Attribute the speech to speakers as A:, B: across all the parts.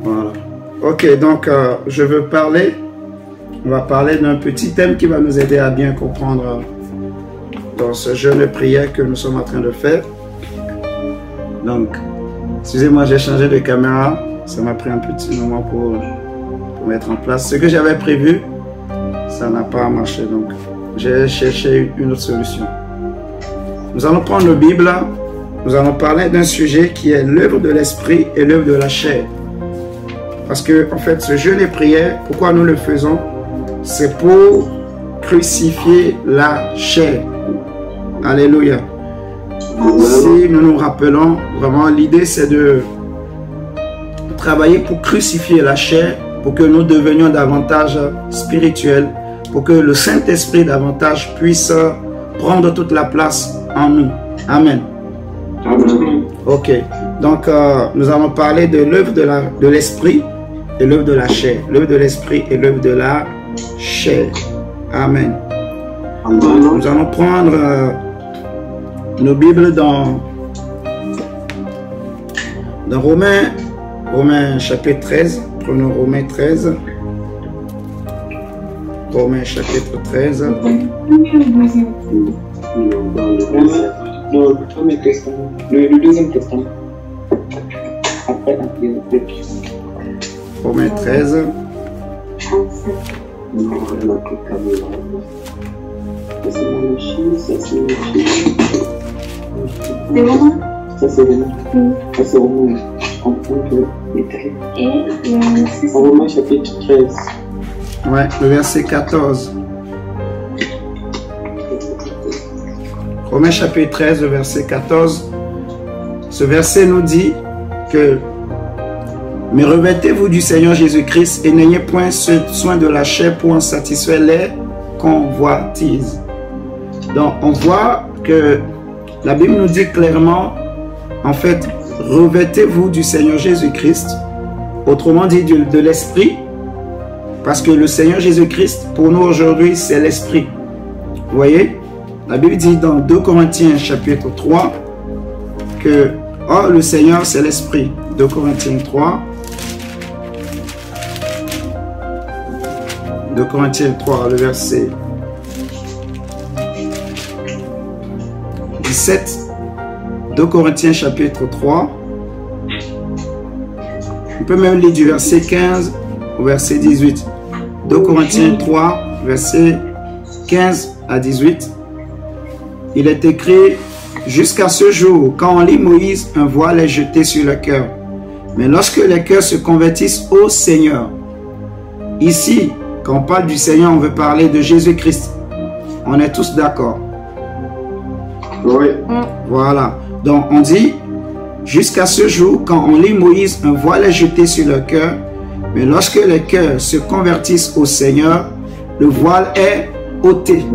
A: Voilà. Ok, donc je veux parler, on va parler d'un petit thème qui va nous aider à bien comprendre dans ce jeûne de prière que nous sommes en train de faire. Donc, excusez-moi, j'ai changé de caméra, ça m'a pris un petit moment pour mettre en place. Ce que j'avais prévu, ça n'a pas marché, donc j'ai cherché une autre solution. Nous allons prendre la Bible, nous allons parler d'un sujet qui est l'œuvre de l'esprit et l'œuvre de la chair. Parce que, en fait, ce jeûne et prière, pourquoi nous le faisons? C'est pour crucifier la chair. Alléluia. Si nous nous rappelons, vraiment, l'idée c'est de travailler pour crucifier la chair, pour que nous devenions davantage spirituels, pour que le Saint-Esprit davantage puisse prendre toute la place en nous. Amen. Ok. Donc, nous allons parler de l'œuvre de l'esprit et l'œuvre de la chair. L'œuvre de l'esprit et l'œuvre de la chair. Amen. Nous allons prendre nos Bibles dans Romains chapitre 13. Prenons Romains 13. Romains chapitre 13.
B: Le deuxième testament. Après,
A: Romains 13.
B: C'est Romains. Romains chapitre 13.
A: Ouais, le verset 14. Romains chapitre 13, le verset 14. Ce verset nous dit que « Mais revêtez-vous du Seigneur Jésus-Christ et n'ayez point soin de la chair pour en satisfaire les convoitises. » Donc, on voit que la Bible nous dit clairement, en fait, revêtez-vous du Seigneur Jésus-Christ, autrement dit de l'Esprit, parce que le Seigneur Jésus-Christ, pour nous aujourd'hui, c'est l'Esprit. Vous voyez? La Bible dit dans 2 Corinthiens chapitre 3 que « Oh, le Seigneur, c'est l'Esprit ». 2 Corinthiens 3. 2 Corinthiens 3, le verset 17. 2 Corinthiens chapitre 3. On peut même lire du verset 15 au verset 18. 2 Corinthiens 3, verset 15 à 18. Il est écrit: jusqu'à ce jour, quand on lit Moïse, un voile est jeté sur le cœur. Mais lorsque les cœurs se convertissent au Seigneur, ici, quand on parle du Seigneur, on veut parler de Jésus-Christ. On est tous d'accord.
B: Oui.
A: Voilà. Donc, on dit, jusqu'à ce jour, quand on lit Moïse, un voile est jeté sur le cœur. Mais lorsque les cœurs se convertissent au Seigneur, le voile est ôté.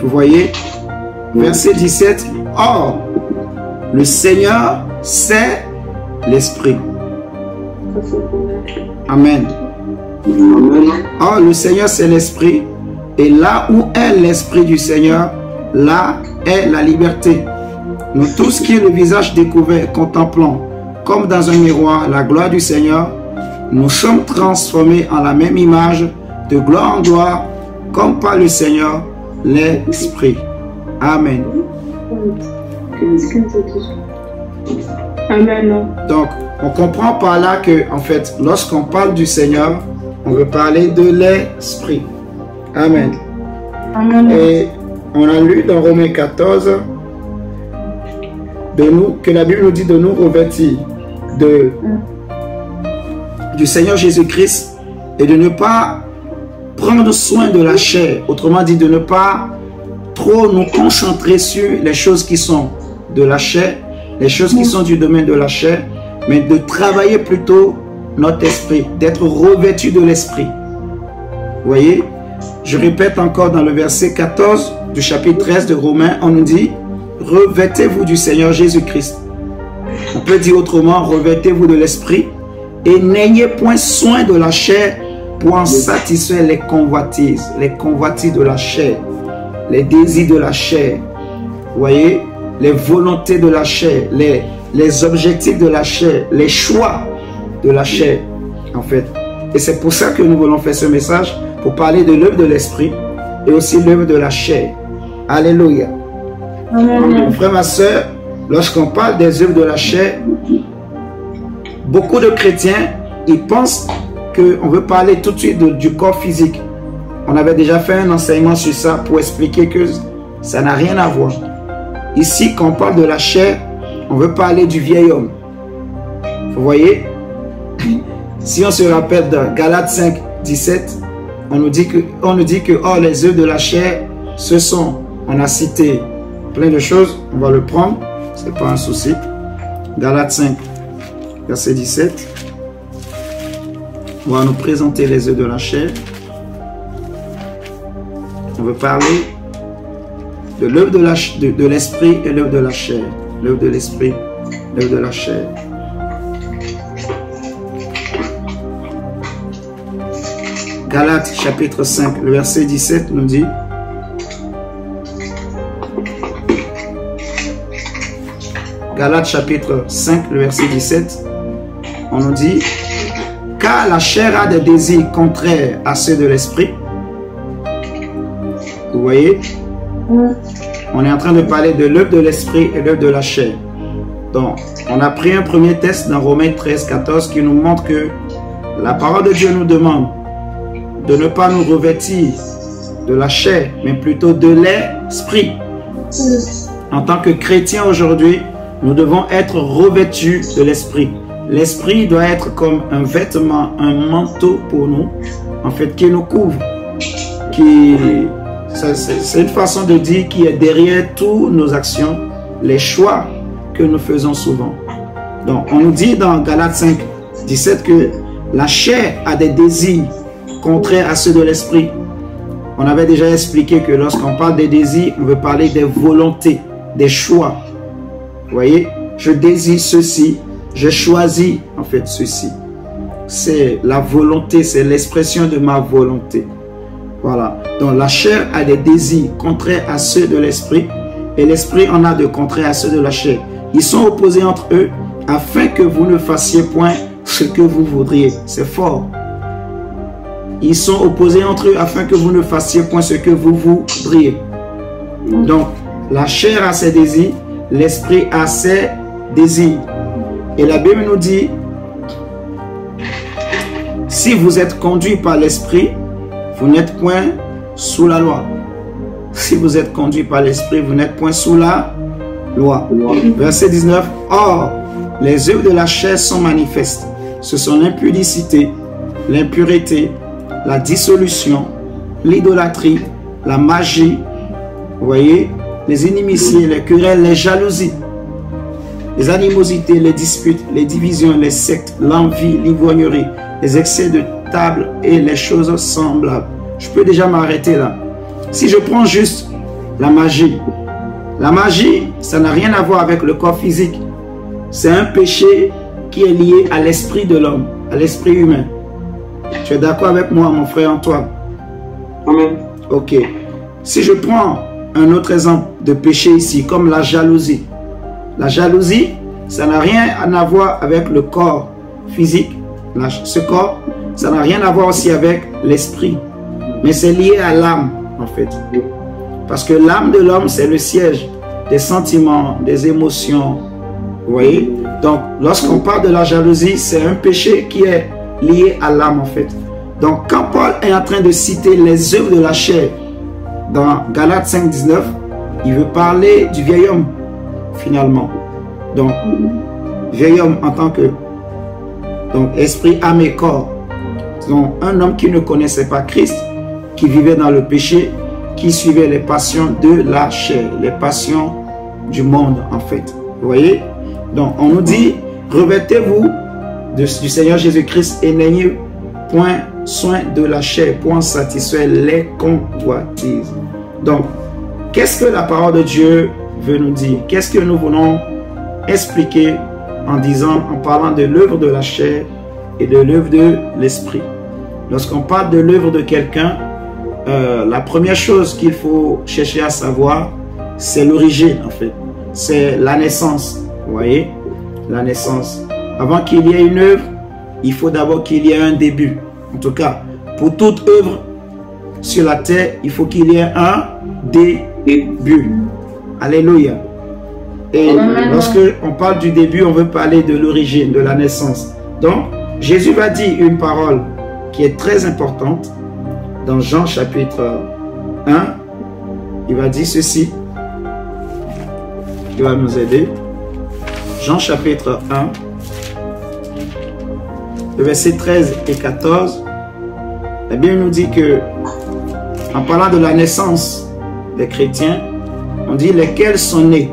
A: Vous voyez? Verset 17. Or, le Seigneur, c'est l'Esprit. Amen. Or, le Seigneur, c'est l'Esprit. Et là où est l'Esprit du Seigneur, là est la liberté. Nous tous qui le visage découvert, contemplons, comme dans un miroir, la gloire du Seigneur, nous sommes transformés en la même image, de gloire en gloire, comme par le Seigneur, l'Esprit. Amen.
C: Amen.
A: Donc, on comprend par là que, en fait, lorsqu'on parle du Seigneur, on veut parler de l'Esprit. Amen.
C: Amen.
A: Et on a lu dans Romains 14 que la Bible nous dit de nous revêtir du Seigneur Jésus-Christ et de ne pas prendre soin de la chair. Autrement dit, de ne pas trop nous concentrer sur les choses qui sont de la chair, les choses qui sont du domaine de la chair, mais de travailler plutôt notre esprit, d'être revêtu de l'esprit. Vous voyez? Je répète encore dans le verset 14 du chapitre 13 de Romains, on nous dit: revêtez-vous du Seigneur Jésus-Christ. On peut dire autrement, revêtez-vous de l'esprit et n'ayez point soin de la chair pour en satisfaire les convoitises de la chair, les désirs de la chair. Vous voyez, les volontés de la chair, les objectifs de la chair, les choix de la chair, en fait. Et c'est pour ça que nous voulons faire ce message, pour parler de l'œuvre de l'esprit et aussi l'œuvre de la chair. Alléluia. Mon frère, ma soeur, lorsqu'on parle des œuvres de la chair, beaucoup de chrétiens, ils pensent qu'on veut parler tout de suite du corps physique. On avait déjà fait un enseignement sur ça pour expliquer que ça n'a rien à voir. Ici, quand on parle de la chair, on veut parler du vieil homme. Vous voyez? Si on se rappelle de Galates 5, 17, on nous dit que oh, les œuvres de la chair, ce sont, on a cité plein de choses, on va le prendre, c'est pas un souci. Galates 5, verset 17. On va nous présenter les œuvres de la chair. On veut parler de l'œuvre de l'esprit et l'œuvre de la chair. L'œuvre de l'esprit, l'œuvre de la chair. Galates chapitre 5, le verset 17 nous dit: Galates chapitre 5, le verset 17, on nous dit: car la chair a des désirs contraires à ceux de l'esprit. Vous voyez? On est en train de parler de l'œuvre de l'esprit et l'œuvre de la chair. Donc, on a pris un premier test dans Romains 13, 14 qui nous montre que la parole de Dieu nous demande de ne pas nous revêtir de la chair, mais plutôt de l'esprit. En tant que chrétiens aujourd'hui, nous devons être revêtus de l'esprit. L'esprit doit être comme un vêtement, un manteau pour nous, en fait, qui nous couvre. C'est une façon de dire qui est derrière toutes nos actions, les choix que nous faisons souvent. Donc, on nous dit dans Galates 5, 17 que la chair a des désirs contraires à ceux de l'esprit. On avait déjà expliqué que lorsqu'on parle des désirs, on veut parler des volontés, des choix. Vous voyez, je désire ceci, je choisis en fait ceci. C'est la volonté, c'est l'expression de ma volonté. Voilà. Donc la chair a des désirs contraires à ceux de l'esprit et l'esprit en a de contraires à ceux de la chair. Ils sont opposés entre eux afin que vous ne fassiez point ce que vous voudriez. C'est fort. Ils sont opposés entre eux afin que vous ne fassiez point ce que vous voudriez. Donc la chair a ses désirs, l'esprit a ses désirs. Et la Bible nous dit, si vous êtes conduit par l'esprit, vous n'êtes point sous la loi. Si vous êtes conduit par l'esprit, vous n'êtes point sous la loi. Verset 19. Or, les œuvres de la chair sont manifestes. Ce sont l'impudicité, l'impureté, la dissolution, l'idolâtrie, la magie, vous voyez, les inimitiés, les querelles, les jalousies, les animosités, les disputes, les divisions, les sectes, l'envie, l'ivrognerie, les excès de table et les choses semblables. Je peux déjà m'arrêter là. Si je prends juste la magie, ça n'a rien à voir avec le corps physique. C'est un péché qui est lié à l'esprit de l'homme, à l'esprit humain. Tu es d'accord avec moi, mon frère Antoine?
B: Amen.
A: Ok. Si je prends un autre exemple de péché ici, comme la jalousie. La jalousie, ça n'a rien à voir avec le corps physique. Ce corps, ça n'a rien à voir aussi avec l'esprit. Mais c'est lié à l'âme, en fait. Parce que l'âme de l'homme, c'est le siège des sentiments, des émotions. Vous voyez? Donc, lorsqu'on parle de la jalousie, c'est un péché qui est lié à l'âme, en fait. Donc, quand Paul est en train de citer les œuvres de la chair, dans Galates 5, 19, il veut parler du vieil homme, finalement. Donc, vieil homme en tant que esprit, âme et corps. Donc, un homme qui ne connaissait pas Christ, qui vivait dans le péché, qui suivait les passions de la chair, les passions du monde, en fait. Vous voyez? Donc, on nous dit, revêtez-vous du Seigneur Jésus-Christ et n'ayez point soin de la chair pour en satisfaire les convoitises. Donc, qu'est-ce que la parole de Dieu veut nous dire? Qu'est-ce que nous voulons expliquer en parlant de l'œuvre de la chair et de l'œuvre de l'esprit? Lorsqu'on parle de l'œuvre de quelqu'un, la première chose qu'il faut chercher à savoir, c'est l'origine, en fait. C'est la naissance, vous voyez? La naissance. Avant qu'il y ait une œuvre, il faut d'abord qu'il y ait un début. En tout cas, pour toute œuvre sur la terre, il faut qu'il y ait un début. Alléluia. Et lorsque on parle du début, on veut parler de l'origine, de la naissance. Donc, Jésus va dire une parole qui est très importante dans Jean chapitre 1. Il va dire ceci. Il va nous aider. Jean chapitre 1, le verset 13 et 14. La Bible nous dit que, en parlant de la naissance des chrétiens, on dit lesquels sont nés,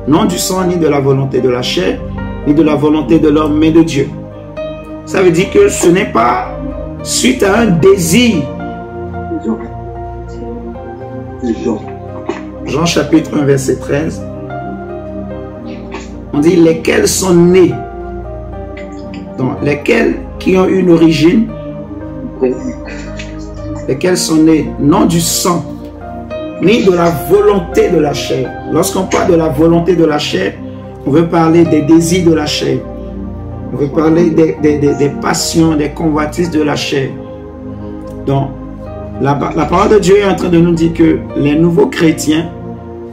A: non du sang, ni de la volonté de la chair, ni de la volonté de l'homme, mais de Dieu. Ça veut dire que ce n'est pas suite à un désir. Jean chapitre 1, verset 13. On dit lesquels sont nés. Donc, lesquels qui ont une origine. Lesquels sont nés, non du sang, ni de la volonté de la chair. Lorsqu'on parle de la volonté de la chair, on veut parler des désirs de la chair. On veut parler des passions, des convoitises de la chair. Donc, la parole de Dieu est en train de nous dire que les nouveaux chrétiens,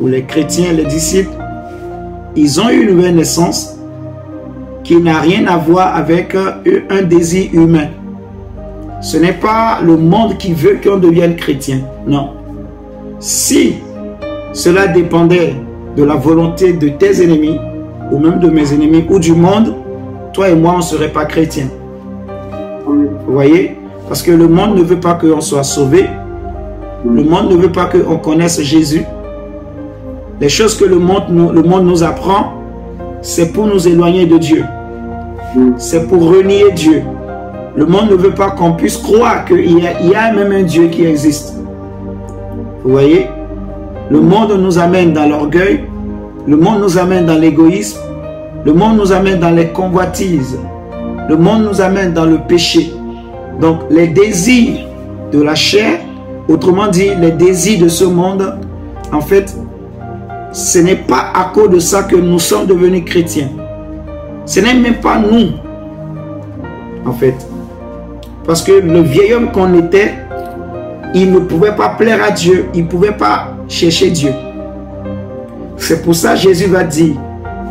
A: ou les chrétiens, les disciples, ils ont eu une nouvelle naissance qui n'a rien à voir avec un désir humain. Ce n'est pas le monde qui veut qu'on devienne chrétien. Non. Si cela dépendait de la volonté de tes ennemis, ou même de mes ennemis, ou du monde, toi et moi, on ne serait pas chrétiens. Vous voyez? Parce que le monde ne veut pas qu'on soit sauvé. Le monde ne veut pas qu'on connaisse Jésus. Les choses que le monde nous apprend, c'est pour nous éloigner de Dieu. C'est pour renier Dieu. Le monde ne veut pas qu'on puisse croire qu'il y a même un Dieu qui existe. Vous voyez? Le monde nous amène dans l'orgueil. Le monde nous amène dans l'égoïsme. Le monde nous amène dans les convoitises. Le monde nous amène dans le péché. Donc, les désirs de la chair, autrement dit, les désirs de ce monde, en fait, ce n'est pas à cause de ça que nous sommes devenus chrétiens. Ce n'est même pas nous, en fait. Parce que le vieil homme qu'on était, il ne pouvait pas plaire à Dieu. Il ne pouvait pas chercher Dieu. C'est pour ça que Jésus va dire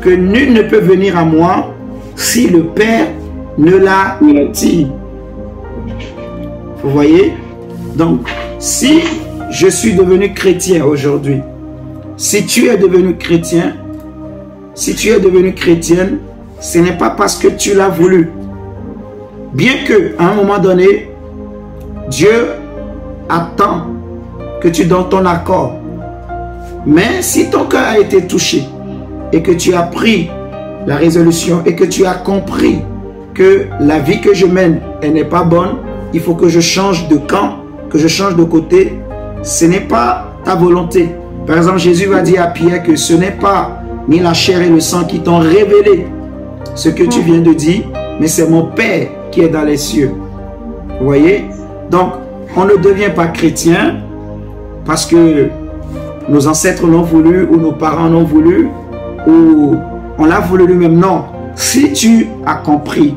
A: que nul ne peut venir à moi si le Père ne l'attire. Vous voyez? Donc, si je suis devenu chrétien aujourd'hui, si tu es devenu chrétien, si tu es devenue chrétienne, ce n'est pas parce que tu l'as voulu. Bien que, à un moment donné, Dieu attend que tu donnes ton accord. Mais si ton cœur a été touché et que tu as pris la résolution et que tu as compris que la vie que je mène, elle n'est pas bonne, il faut que je change de camp, que je change de côté, ce n'est pas ta volonté. Par exemple, Jésus va dire à Pierre que ce n'est pas ni la chair et le sang qui t'ont révélé ce que tu viens de dire, mais c'est mon Père qui est dans les cieux. Vous voyez? Donc, on ne devient pas chrétien parce que nos ancêtres l'ont voulu, ou nos parents l'ont voulu, ou on l'a voulu lui-même. Non. Si tu as compris,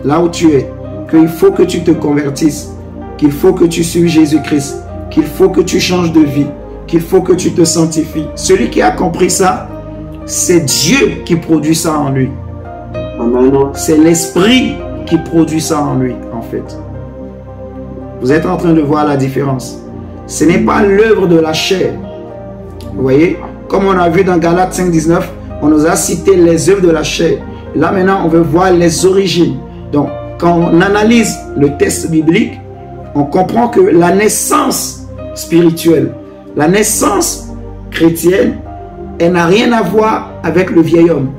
A: là où tu es, qu'il faut que tu te convertisses, qu'il faut que tu suives Jésus-Christ, qu'il faut que tu changes de vie, qu'il faut que tu te sanctifies. Celui qui a compris ça, c'est Dieu qui produit ça en lui. C'est l'Esprit qui produit ça en lui, en fait. Vous êtes en train de voir la différence. Ce n'est pas l'œuvre de la chair. Vous voyez? Comme on a vu dans Galates 5:19, on nous a cité les œuvres de la chair. Là, maintenant, on veut voir les origines. Donc, quand on analyse le texte biblique, on comprend que la naissance spirituelle, la naissance chrétienne, elle n'a rien à voir avec le vieil homme.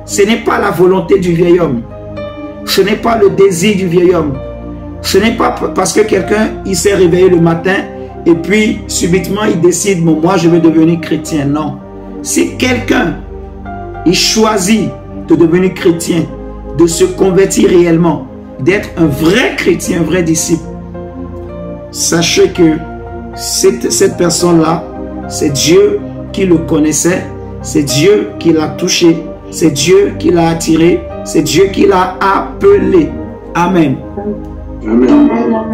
A: Ce n'est pas la volonté du vieil homme. Ce n'est pas le désir du vieil homme. Ce n'est pas parce que quelqu'un, il s'est réveillé le matin et puis subitement il décide, bon, moi je veux devenir chrétien. Non. Si quelqu'un, il choisit de devenir chrétien, de se convertir réellement, d'être un vrai chrétien, un vrai disciple, sachez que cette personne-là, c'est Dieu qui le connaissait, c'est Dieu qui l'a touché, c'est Dieu qui l'a attiré, c'est Dieu qui l'a appelé. Amen.
B: Amen.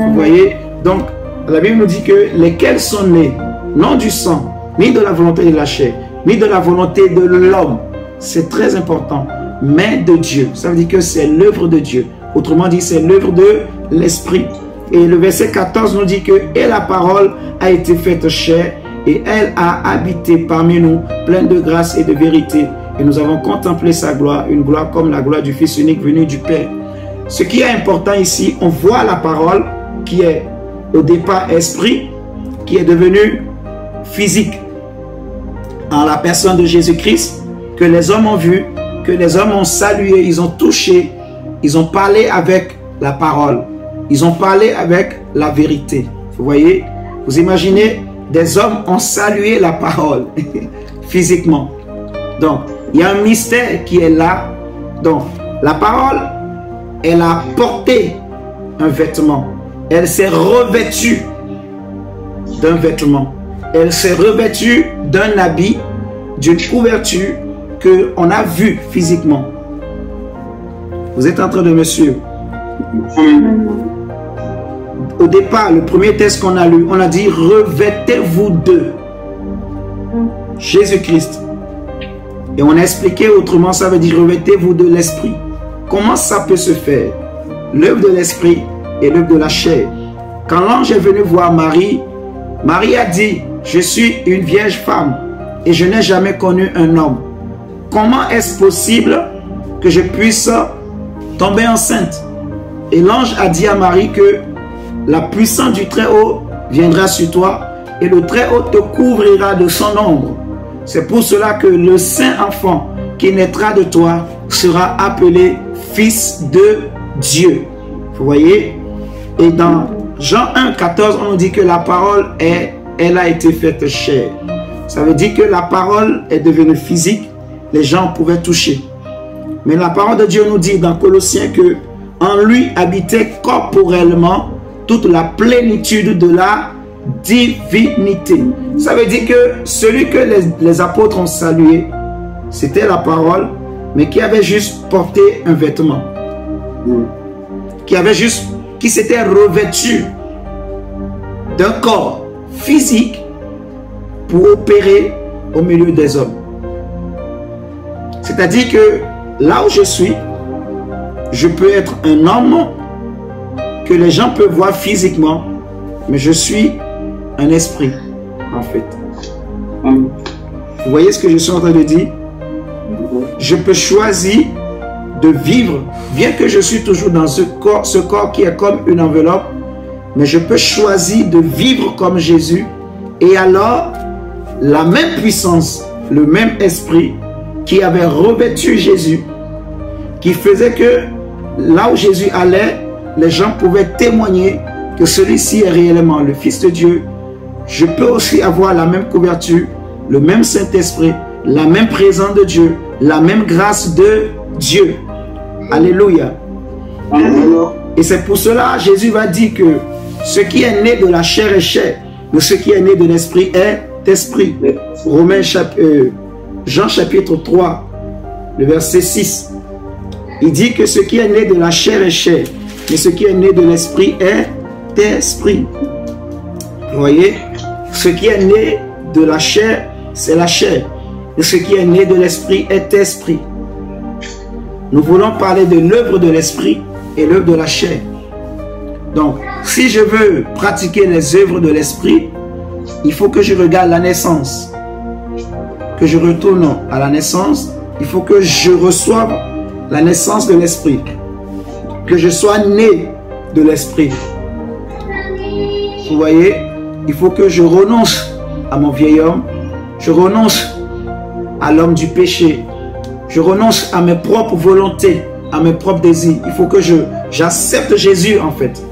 A: Vous voyez, donc la Bible nous dit que lesquels sont nés, non du sang, ni de la volonté de la chair, ni de la volonté de l'homme. C'est très important. Mais de Dieu. Ça veut dire que c'est l'œuvre de Dieu. Autrement dit, c'est l'œuvre de l'Esprit. Et le verset 14 nous dit que « Et la parole a été faite chair, et elle a habité parmi nous, pleine de grâce et de vérité. Et nous avons contemplé sa gloire, une gloire comme la gloire du Fils unique venu du Père. » Ce qui est important ici, on voit la parole qui est au départ esprit, qui est devenue physique en la personne de Jésus-Christ, que les hommes ont vu, que les hommes ont salué, ils ont touché, ils ont parlé avec la parole, ils ont parlé avec la vérité. Vous voyez, vous imaginez, des hommes ont salué la parole physiquement. Donc, il y a un mystère qui est là. Donc, la parole, elle a porté un vêtement. Elle s'est revêtue d'un vêtement. Elle s'est revêtue d'un habit, d'une couverture qu'on a vue physiquement. Vous êtes en train de me suivre? Au départ, le premier texte qu'on a lu, on a dit « Revêtez-vous de Jésus-Christ ». Et on a expliqué autrement, ça veut dire « Revêtez-vous de l'Esprit ». Comment ça peut se faire? L'œuvre de l'Esprit et l'œuvre de la chair. Quand l'ange est venu voir Marie, Marie a dit « Je suis une vierge femme et je n'ai jamais connu un homme. Comment est-ce possible que je puisse tomber enceinte ?» Et l'ange a dit à Marie que la puissance du Très-Haut viendra sur toi et le Très-Haut te couvrira de son ombre. C'est pour cela que le saint enfant qui naîtra de toi sera appelé Fils de Dieu. Vous voyez? Et dans Jean 1, 14, on nous dit que la parole elle a été faite chair. Ça veut dire que la parole est devenue physique, les gens pouvaient toucher. Mais la parole de Dieu nous dit dans Colossiens que en lui habitait corporellement toute la plénitude de la divinité. Ça veut dire que celui que les apôtres ont salué, c'était la parole, mais qui avait juste porté un vêtement. Qui s'était revêtu d'un corps physique pour opérer au milieu des hommes. C'est-à-dire que là où je suis, je peux être un homme que les gens peuvent voir physiquement, mais je suis un esprit, en fait. Vous voyez ce que je suis en train de dire? Je peux choisir de vivre, bien que je suis toujours dans ce corps qui est comme une enveloppe, mais je peux choisir de vivre comme Jésus, et alors, la même puissance, le même esprit qui avait revêtu Jésus, qui faisait que là où Jésus allait, les gens pouvaient témoigner que celui-ci est réellement le Fils de Dieu. Je peux aussi avoir la même couverture, le même Saint-Esprit, la même présence de Dieu, la même grâce de Dieu. Alléluia. Et c'est pour cela Jésus va dire que ce qui est né de la chair est chair, mais ce qui est né de l'esprit est esprit. Jean chapitre 3, le verset 6. Il dit que ce qui est né de la chair est chair, mais ce qui est né de l'esprit est esprit. Vous voyez? Ce qui est né de la chair, c'est la chair. Et ce qui est né de l'esprit est esprit. Nous voulons parler de l'œuvre de l'esprit et l'œuvre de la chair. Donc, si je veux pratiquer les œuvres de l'esprit, il faut que je regarde la naissance. Que je retourne à la naissance, il faut que je reçoive la naissance de l'esprit. Que je sois né de l'esprit. Vous voyez, il faut que je renonce à mon vieil homme. Je renonce à l'homme du péché. Je renonce à mes propres volontés, à mes propres désirs. Il faut que j'accepte Jésus en fait.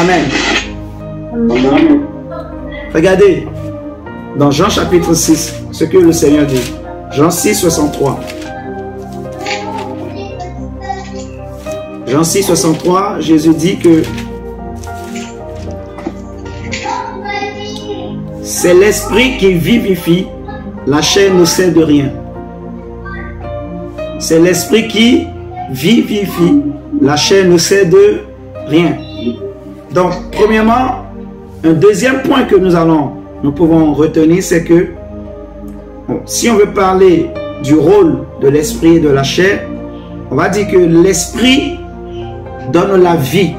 A: Amen.
B: Amen.
A: Regardez, dans Jean chapitre 6, ce que le Seigneur dit. Jean 6, 63. Jean 6, 63, Jésus dit que c'est l'esprit qui vivifie, la chair ne sait de rien. C'est l'esprit qui vivifie, la chair ne sait de rien. Donc, premièrement, un deuxième point que nous pouvons retenir, c'est que bon, si on veut parler du rôle de l'esprit et de la chair, on va dire que l'esprit donne la vie.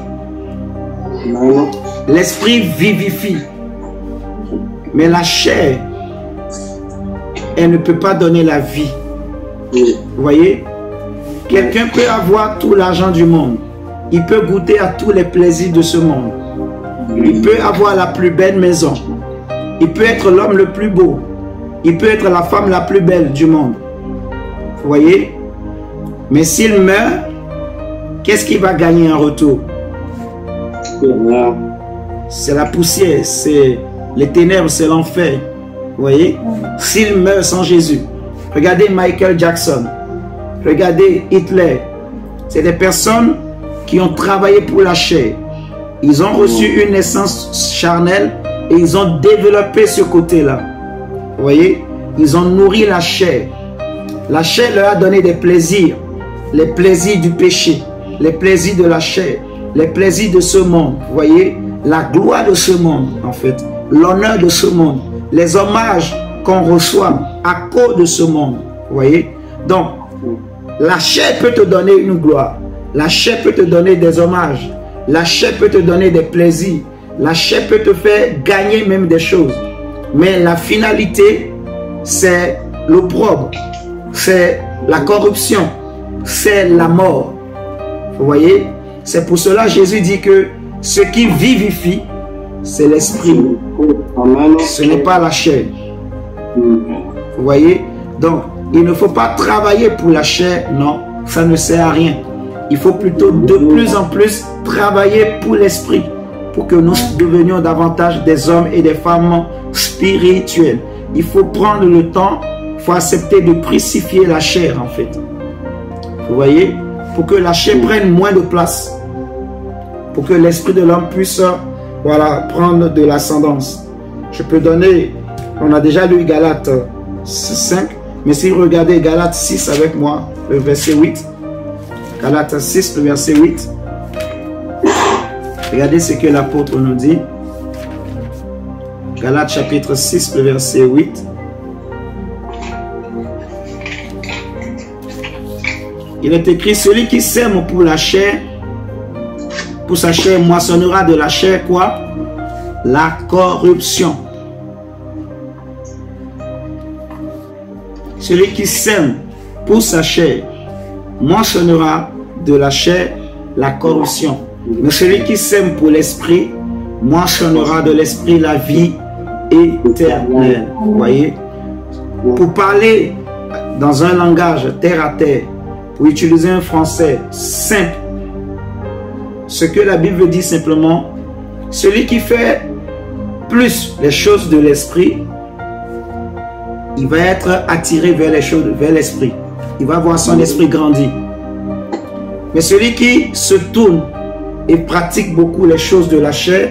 A: L'esprit vivifie. Mais la chair, elle ne peut pas donner la vie. Vous voyez? Quelqu'un peut avoir tout l'argent du monde. Il peut goûter à tous les plaisirs de ce monde. Il peut avoir la plus belle maison. Il peut être l'homme le plus beau. Il peut être la femme la plus belle du monde. Vous voyez? Mais s'il meurt, qu'est-ce qu'il va gagner en retour? C'est la poussière, c'est les ténèbres, c'est l'enfer. Vous voyez? S'il meurt sans Jésus. Regardez Michael Jackson. Regardez Hitler. C'est des personnes qui ont travaillé pour la chair. Ils ont reçu une naissance charnelle et ils ont développé ce côté-là. Vous voyez? Ils ont nourri la chair. La chair leur a donné des plaisirs. Les plaisirs du péché. Les plaisirs de la chair. Les plaisirs de ce monde. Vous voyez? La gloire de ce monde, en fait. L'honneur de ce monde. Les hommages qu'on reçoit à cause de ce monde. Vous voyez? Donc, la chair peut te donner une gloire. La chair peut te donner des hommages. La chair peut te donner des plaisirs. La chair peut te faire gagner même des choses. Mais la finalité, c'est l'opprobre. C'est la corruption. C'est la mort. Vous voyez? C'est pour cela que Jésus dit que ce qui vivifie, c'est l'esprit. Ce n'est pas la chair. Vous voyez? Donc, il ne faut pas travailler pour la chair. Non, ça ne sert à rien. Il faut plutôt de plus en plus travailler pour l'esprit, pour que nous devenions davantage des hommes et des femmes spirituels. Il faut prendre le temps, il faut accepter de crucifier la chair en fait. Vous voyez? Pour que la chair prenne moins de place. Pour que l'esprit de l'homme puisse, voilà, prendre de l'ascendance. Je peux donner, on a déjà lu Galates 5, mais si vous regardez Galates 6 avec moi, le verset 8, Galates 6, le verset 8, regardez ce que l'apôtre nous dit. Galates chapitre 6, le verset 8. Il est écrit, celui qui sème pour la chair, pour sa chair, moissonnera de la chair quoi? La corruption. Celui qui sème pour sa chair, moissonnera de la chair la corruption. Mais celui qui sème pour l'esprit, moissonnera de l'esprit la vie éternelle. Vous voyez? Pour parler dans un langage terre à terre, pour utiliser un français simple, ce que la Bible dit simplement, celui qui fait plus les choses de l'esprit, il va être attiré vers les choses, vers l'esprit. Il va voir son esprit grandir. Mais celui qui se tourne et pratique beaucoup les choses de la chair,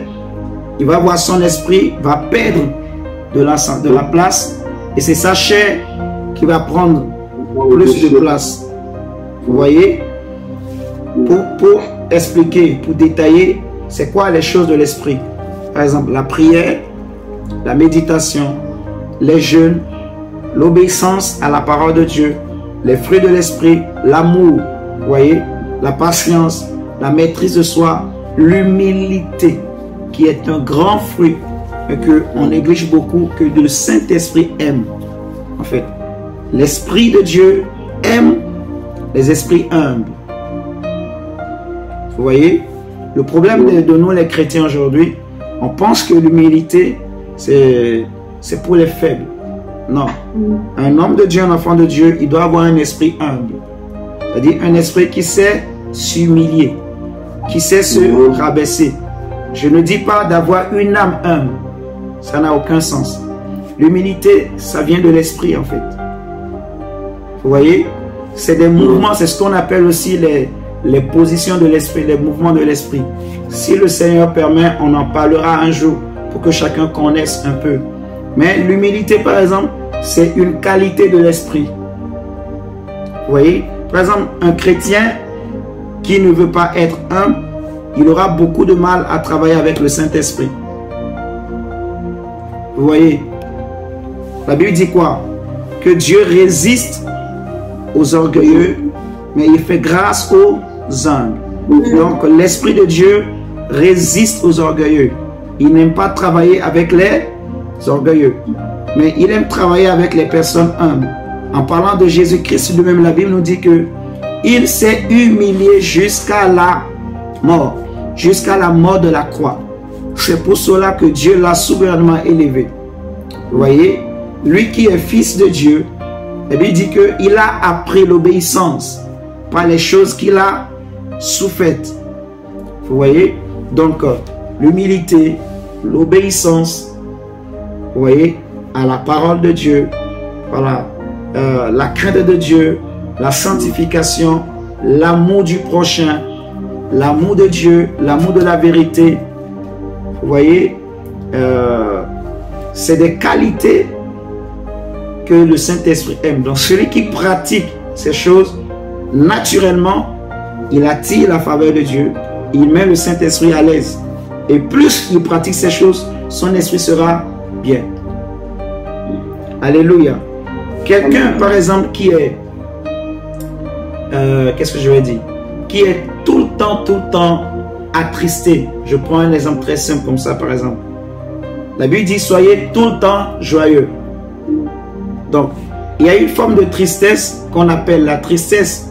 A: il va voir son esprit va perdre de la place et c'est sa chair qui va prendre plus de place. Vous voyez? Pour expliquer, pour détailler, c'est quoi les choses de l'esprit? Par exemple, la prière, la méditation, les jeûnes, l'obéissance à la parole de Dieu, les fruits de l'esprit, l'amour, vous voyez, la patience, la maîtrise de soi, l'humilité, qui est un grand fruit que on néglige beaucoup, que le Saint-Esprit aime. En fait, l'Esprit de Dieu aime les esprits humbles. Vous voyez, le problème de nous les chrétiens aujourd'hui, on pense que l'humilité, c'est pour les faibles. Non. Un homme de Dieu, un enfant de Dieu, il doit avoir un esprit humble. C'est-à-dire un esprit qui sait s'humilier, qui sait se rabaisser. Je ne dis pas d'avoir une âme humble. Ça n'a aucun sens. L'humilité, ça vient de l'esprit en fait. Vous voyez? C'est des mouvements, c'est ce qu'on appelle aussi les positions de l'esprit, les mouvements de l'esprit. Si le Seigneur permet, on en parlera un jour pour que chacun connaisse un peu. Mais l'humilité, par exemple, c'est une qualité de l'esprit. Vous voyez? Par exemple, un chrétien qui ne veut pas être humble, il aura beaucoup de mal à travailler avec le Saint-Esprit. Vous voyez, la Bible dit quoi? Que Dieu résiste aux orgueilleux, mais il fait grâce aux humbles. Donc, l'Esprit de Dieu résiste aux orgueilleux. Il n'aime pas travailler avec les orgueilleux, mais il aime travailler avec les personnes humbles. En parlant de Jésus-Christ lui-même, la Bible nous dit que il s'est humilié jusqu'à la mort de la croix. C'est pour cela que Dieu l'a souverainement élevé. Vous voyez, lui qui est fils de Dieu, la Bible dit qu'il a appris l'obéissance par les choses qu'il a souffaites. Vous voyez, donc l'humilité, l'obéissance, vous voyez, à la parole de Dieu, voilà, la crainte de Dieu, la sanctification, l'amour du prochain, l'amour de Dieu, l'amour de la vérité. Vous voyez, c'est des qualités que le Saint-Esprit aime. Donc celui qui pratique ces choses, naturellement, il attire la faveur de Dieu. Il met le Saint-Esprit à l'aise. Et plus il pratique ces choses, son esprit sera bien. Alléluia. Quelqu'un, par exemple, qui est... qu'est-ce que je vais dire? Qui est tout le temps attristé. Je prends un exemple très simple comme ça, par exemple. La Bible dit, soyez tout le temps joyeux. Donc, il y a une forme de tristesse qu'on appelle la tristesse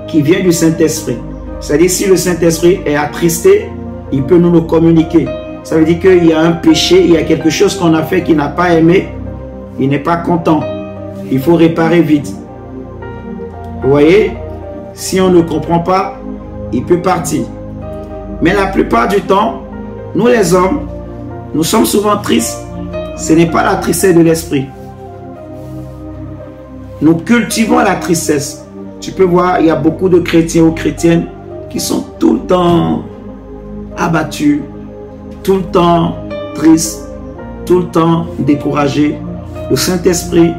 A: qui vient du Saint-Esprit. C'est-à-dire, si le Saint-Esprit est attristé, il peut nous le communiquer. Ça veut dire qu'il y a un péché, il y a quelque chose qu'on a fait qu'il n'a pas aimé, il n'est pas content. Il faut réparer vite. Vous voyez, si on ne comprend pas, il peut partir. Mais la plupart du temps, nous les hommes, nous sommes souvent tristes. Ce n'est pas la tristesse de l'esprit. Nous cultivons la tristesse. Tu peux voir, il y a beaucoup de chrétiens ou chrétiennes qui sont tout le temps abattus, tout le temps tristes, tout le temps découragés. Le Saint-Esprit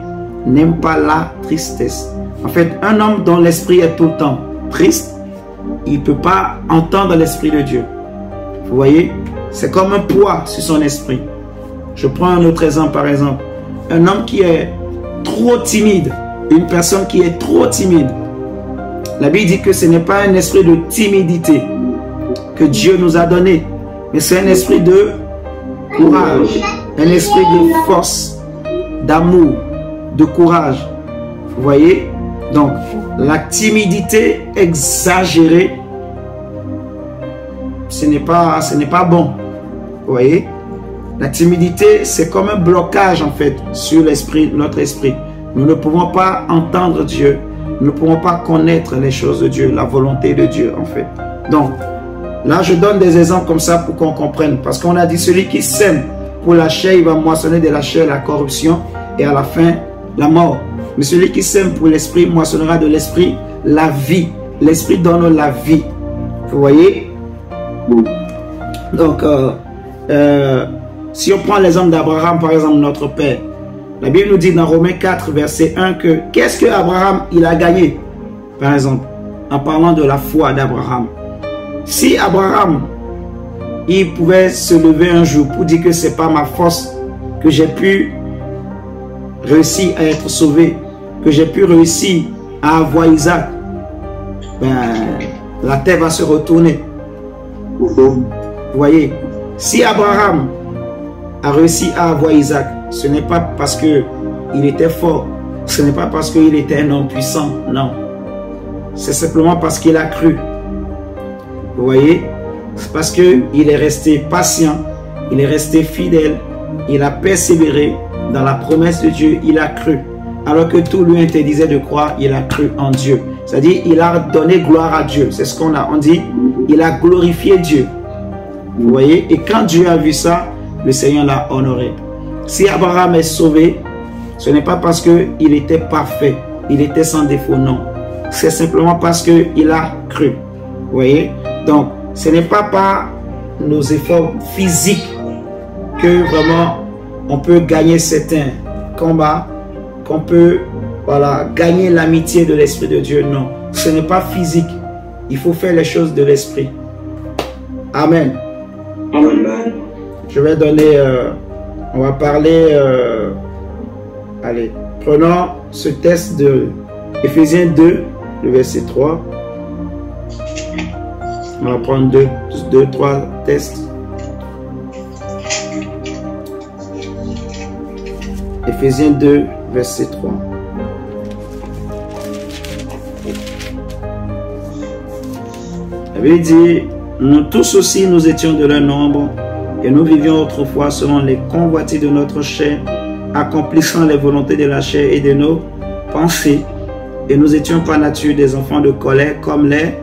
A: n'aime pas la tristesse. En fait, un homme dont l'esprit est tout le temps triste, il ne peut pas entendre l'Esprit de Dieu. Vous voyez, c'est comme un poids sur son esprit. Je prends un autre exemple, par exemple. Un homme qui est trop timide, une personne qui est trop timide. La Bible dit que ce n'est pas un esprit de timidité que Dieu nous a donné, mais c'est un esprit de courage, un esprit de force, d'amour, de courage. Vous voyez? Donc, la timidité exagérée, ce n'est pas bon. Vous voyez? La timidité, c'est comme un blocage en fait sur l'esprit, notre esprit. Nous ne pouvons pas entendre Dieu. Nous ne pouvons pas connaître les choses de Dieu, la volonté de Dieu en fait. Donc, là je donne des exemples comme ça pour qu'on comprenne. Parce qu'on a dit celui qui sème pour la chair, il va moissonner de la chair la corruption et à la fin la mort. Mais celui qui sème pour l'esprit moissonnera de l'esprit la vie. L'esprit donne la vie. Vous voyez? Donc, si on prend l'exemple d'Abraham, par exemple, notre père, la Bible nous dit dans Romains 4, verset 1 que qu'est-ce que Abraham il a gagné? Par exemple, en parlant de la foi d'Abraham. Si Abraham, il pouvait se lever un jour pour dire que c'est pas ma force que j'ai pu réussir à être sauvé, que j'ai pu réussir à avoir Isaac, ben, la terre va se retourner. Vous voyez, si Abraham a réussi à avoir Isaac, ce n'est pas parce qu'il était fort, ce n'est pas parce qu'il était un homme puissant, non. C'est simplement parce qu'il a cru. Vous voyez, c'est parce qu'il est resté patient, il est resté fidèle, il a persévéré dans la promesse de Dieu, il a cru. Alors que tout lui interdisait de croire, il a cru en Dieu. C'est-à-dire, il a donné gloire à Dieu. C'est ce qu'on a, on dit, il a glorifié Dieu. Vous voyez, et quand Dieu a vu ça, le Seigneur l'a honoré. Si Abraham est sauvé, ce n'est pas parce qu'il était parfait, il était sans défaut, non. C'est simplement parce qu'il a cru. Vous voyez? Donc, ce n'est pas par nos efforts physiques que vraiment on peut gagner certains combats, qu'on peut, voilà, gagner l'amitié de l'Esprit de Dieu. Non, ce n'est pas physique. il faut faire les choses de l'esprit. Amen.
B: Amen.
A: Je vais donner, on va parler, allez, prenons ce texte de Éphésiens 2, le verset 3. On va prendre deux, trois tests. Éphésiens 2, verset 3. La Bible dit, nous tous aussi nous étions de leur nombre et nous vivions autrefois selon les convoitises de notre chair, accomplissant les volontés de la chair et de nos pensées, et nous étions par nature des enfants de colère comme les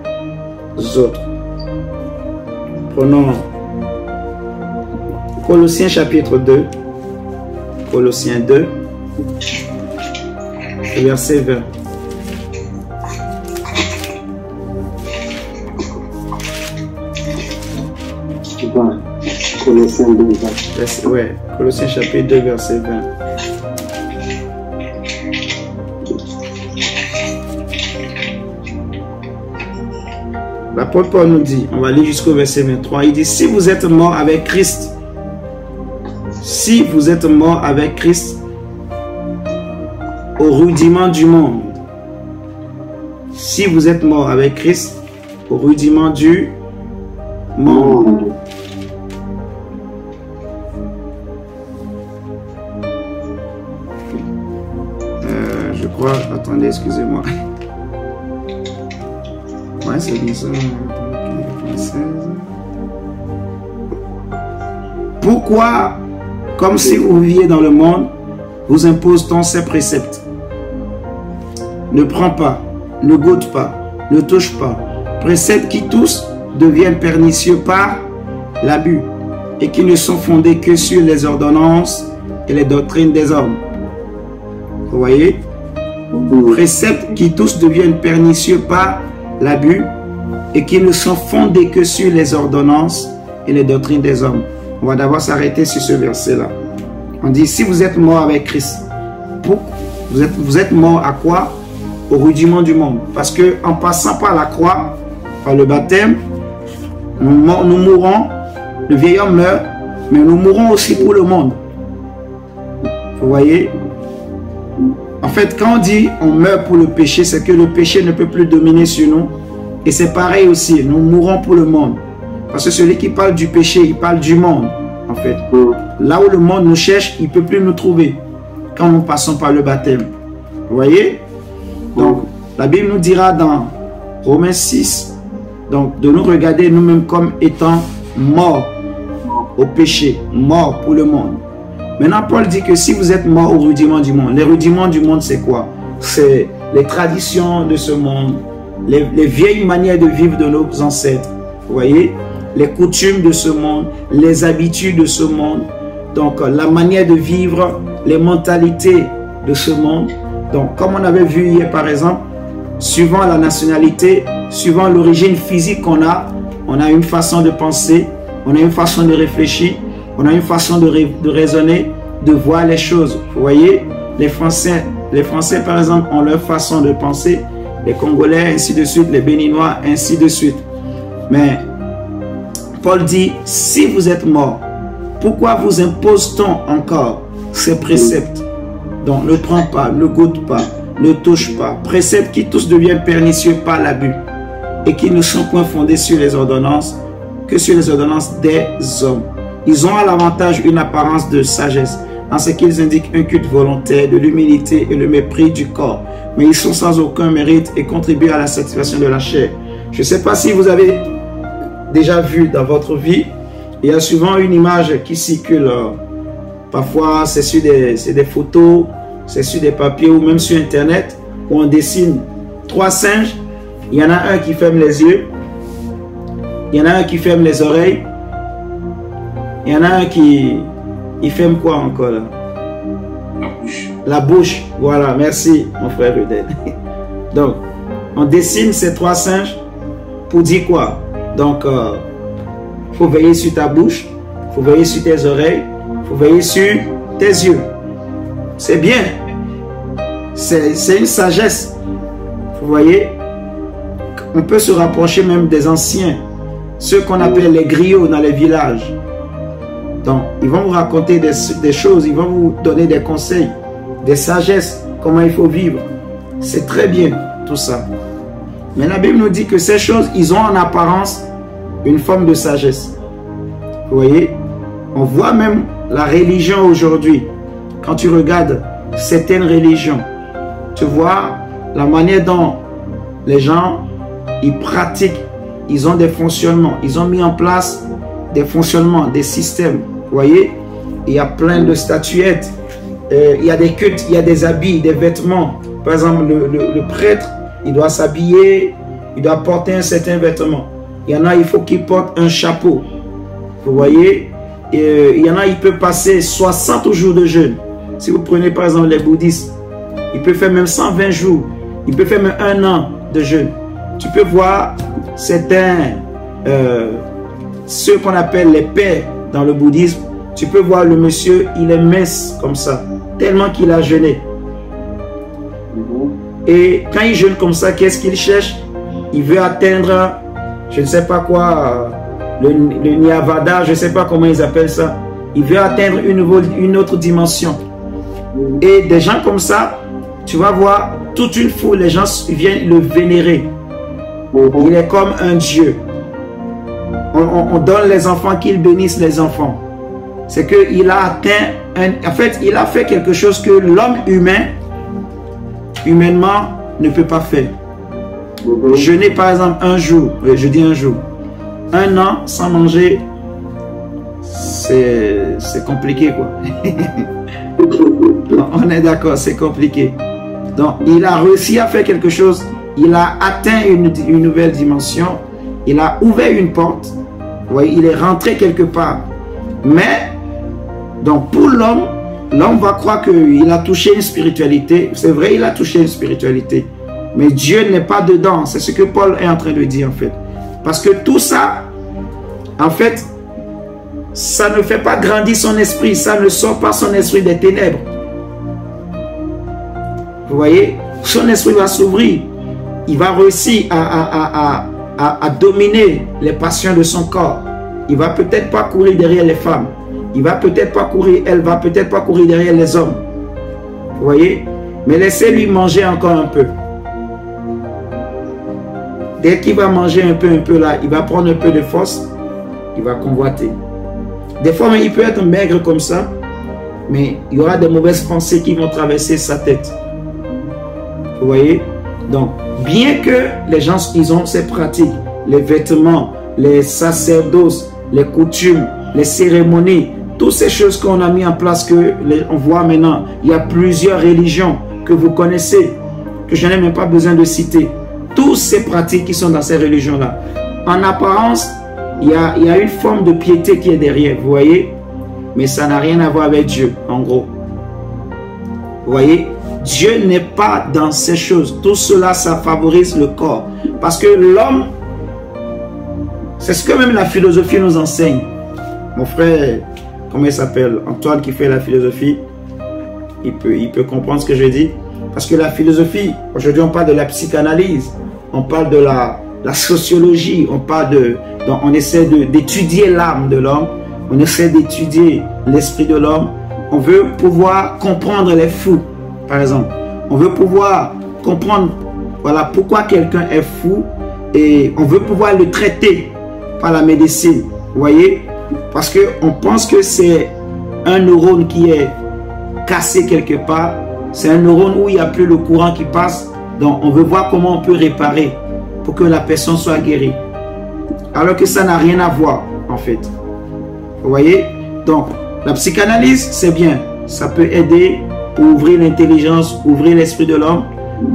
A: autres. Prenons Colossiens chapitre 2, Colossiens 2, verset 20.
B: Colossiens 2,
A: ouais, Colossiens chapitre 2, verset 20. L'apôtre Paul nous dit, on va lire jusqu'au verset 23, il dit, si vous êtes morts avec Christ, si vous êtes morts avec Christ au rudiment du monde, si vous êtes morts avec Christ au rudiment du monde, je crois, attendez, excusez-moi. Ouais, c'est bien ça. Pourquoi, comme si vous viviez dans le monde, vous impose-t-on ces préceptes? Ne prends pas, ne goûte pas, ne touche pas. Préceptes qui tous deviennent pernicieux par l'abus et qui ne sont fondés que sur les ordonnances et les doctrines des hommes. Vous voyez? Préceptes qui tous deviennent pernicieux par l'abus et qui ne sont fondés que sur les ordonnances et les doctrines des hommes. On va d'abord s'arrêter sur ce verset-là. On dit, si vous êtes mort avec Christ, vous êtes mort à quoi? Au rudiment du monde. Parce que en passant par la croix, par le baptême, nous mourrons, le vieil homme meurt, mais nous mourrons aussi pour le monde. Vous voyez? En fait, quand on dit on meurt pour le péché, c'est que le péché ne peut plus dominer sur nous. Et c'est pareil aussi, nous mourrons pour le monde. Parce que celui qui parle du péché, il parle du monde, en fait. Là où le monde nous cherche, il ne peut plus nous trouver quand nous passons par le baptême. Vous voyez? Donc, la Bible nous dira dans Romains 6, donc, de nous regarder nous-mêmes comme étant morts au péché, morts pour le monde. Maintenant, Paul dit que si vous êtes morts au rudiment du monde, les rudiments du monde, c'est quoi? C'est les traditions de ce monde, les vieilles manières de vivre de nos ancêtres, vous voyez? Les coutumes de ce monde, les habitudes de ce monde, donc la manière de vivre, les mentalités de ce monde. Donc, comme on avait vu hier, par exemple, suivant la nationalité, suivant l'origine physique qu'on a, on a une façon de penser, on a une façon de réfléchir, on a une façon de raisonner, de voir les choses. Vous voyez, les Français, par exemple, ont leur façon de penser, les Congolais, ainsi de suite, les Béninois, ainsi de suite. Mais Paul dit, si vous êtes morts, pourquoi vous impose-t-on encore ces préceptes? Donc, ne prends pas, ne goûte pas, ne touche pas. Préceptes qui tous deviennent pernicieux par l'abus et qui ne sont point fondés sur les ordonnances que sur les ordonnances des hommes. Ils ont à l'avantage une apparence de sagesse en ce qu'ils indiquent un culte volontaire, de l'humilité et le mépris du corps. Mais ils sont sans aucun mérite et contribuent à la satisfaction de la chair. Je ne sais pas si vous avez déjà vu dans votre vie, il y a souvent une image qui circule. Parfois, c'est sur des photos, c'est sur des papiers ou même sur Internet où on dessine 3 singes. Il y en a un qui ferme les yeux, il y en a un qui ferme les oreilles, il y en a un qui ferme quoi encore là?
B: La bouche.
A: La bouche, voilà, merci mon frère Rudel. Donc, on dessine ces 3 singes pour dire quoi? Donc, il faut veiller sur ta bouche, il faut veiller sur tes oreilles, il faut veiller sur tes yeux. C'est bien. C'est une sagesse. Vous voyez? on peut se rapprocher même des anciens, ceux qu'on appelle les griots dans les villages. Donc, ils vont vous raconter des choses, ils vont vous donner des conseils, des sagesses, comment il faut vivre. C'est très bien, tout ça. Mais la Bible nous dit que ces choses, ils ont en apparence une forme de sagesse. Vous voyez? On voit même la religion aujourd'hui. Quand tu regardes certaines religions, tu vois la manière dont les gens, ils pratiquent, ils ont des fonctionnements, ils ont mis en place des fonctionnements, des systèmes. Vous voyez, il y a plein de statuettes, il y a des cultes, il y a des habits, des vêtements. Par exemple, le prêtre, il doit s'habiller, il doit porter un certain vêtement. Il y en a, il faut qu'il porte un chapeau. Vous voyez, il y en a, il peut passer 60 jours de jeûne. Si vous prenez par exemple les bouddhistes, il peut faire même 120 jours, il peut faire même 1 an de jeûne. Tu peux voir certains, ceux qu'on appelle les pères dans le bouddhisme, tu peux voir le monsieur, il est mince comme ça, tellement qu'il a jeûné. Et quand il jeûne comme ça, qu'est-ce qu'il cherche? Il veut atteindre, je ne sais pas quoi, le Nirvana, je ne sais pas comment ils appellent ça. Il veut atteindre une autre dimension. Et des gens comme ça, tu vas voir toute une foule, les gens viennent le vénérer. Il est comme un dieu. On donne les enfants, qu'il bénisse les enfants. C'est qu'il a atteint, en fait, il a fait quelque chose que l'homme humain, humainement, ne peut pas faire. Jeûner par exemple un jour, je dis un jour, 1 an sans manger, c'est compliqué quoi. On est d'accord, c'est compliqué. Donc il a réussi à faire quelque chose, il a atteint une nouvelle dimension, il a ouvert une porte, ouais, il est rentré quelque part. Mais, donc pour l'homme, l'homme va croire qu'il a touché une spiritualité. C'est vrai, il a touché une spiritualité. Mais Dieu n'est pas dedans. C'est ce que Paul est en train de dire en fait. Parce que tout ça, en fait, ça ne fait pas grandir son esprit. Ça ne sort pas son esprit des ténèbres. Vous voyez, son esprit va s'ouvrir. Il va réussir à dominer les passions de son corps. Il va peut-être pas courir derrière les femmes. Il va peut-être pas courir, elle va peut-être pas courir derrière les hommes. Vous voyez? Mais laissez-lui manger encore un peu. Dès qu'il va manger un peu là, il va prendre un peu de force, il va convoiter. Des fois, il peut être maigre comme ça, mais il y aura des mauvaises pensées qui vont traverser sa tête. Vous voyez? Donc, bien que les gens, ils ont ces pratiques, les vêtements, les sacerdoces, les coutumes, les cérémonies, toutes ces choses qu'on a mis en place, on voit maintenant, il y a plusieurs religions que vous connaissez, que je n'ai même pas besoin de citer. Toutes ces pratiques qui sont dans ces religions-là. En apparence, il y a une forme de piété qui est derrière, vous voyez, mais ça n'a rien à voir avec Dieu, en gros. Vous voyez, Dieu n'est pas dans ces choses. Tout cela, ça favorise le corps. Parce que l'homme, c'est ce que même la philosophie nous enseigne. Mon frère, comment il s'appelle? Antoine qui fait la philosophie, il peut comprendre ce que je dis. Parce que la philosophie, aujourd'hui on parle de la psychanalyse, on parle de la sociologie, on essaie d'étudier l'âme de l'homme, on essaie d'étudier l'esprit de l'homme. On veut pouvoir comprendre les fous, par exemple. On veut pouvoir comprendre, voilà, pourquoi quelqu'un est fou, et on veut pouvoir le traiter par la médecine, vous voyez? Parce qu'on pense que c'est un neurone qui est cassé quelque part. C'est un neurone où il n'y a plus le courant qui passe. Donc, on veut voir comment on peut réparer pour que la personne soit guérie. Alors que ça n'a rien à voir, en fait. Vous voyez? Donc, la psychanalyse, c'est bien. Ça peut aider pour ouvrir l'intelligence, ouvrir l'esprit de l'homme.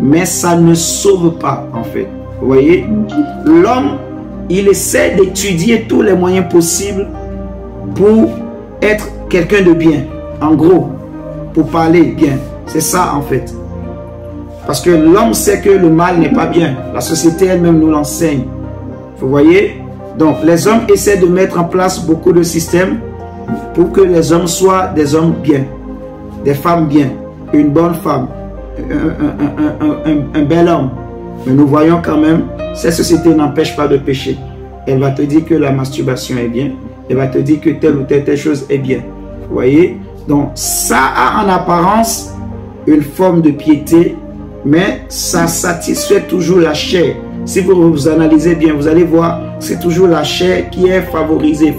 A: Mais ça ne sauve pas, en fait. Vous voyez? L'homme, il essaie d'étudier tous les moyens possibles pour être quelqu'un de bien. En gros, pour parler bien. C'est ça en fait. Parce que l'homme sait que le mal n'est pas bien. La société elle-même nous l'enseigne. Vous voyez? Donc les hommes essaient de mettre en place beaucoup de systèmes pour que les hommes soient des hommes bien. Des femmes bien. Une bonne femme. Un bel homme. Mais nous voyons quand même, cette société n'empêche pas de pécher. Elle va te dire que la masturbation est bien. Elle va te dire que telle ou telle chose est bien. Vous voyez? Donc, ça a en apparence une forme de piété, mais ça satisfait toujours la chair. Si vous analysez bien, vous allez voir, c'est toujours la chair qui est favorisée.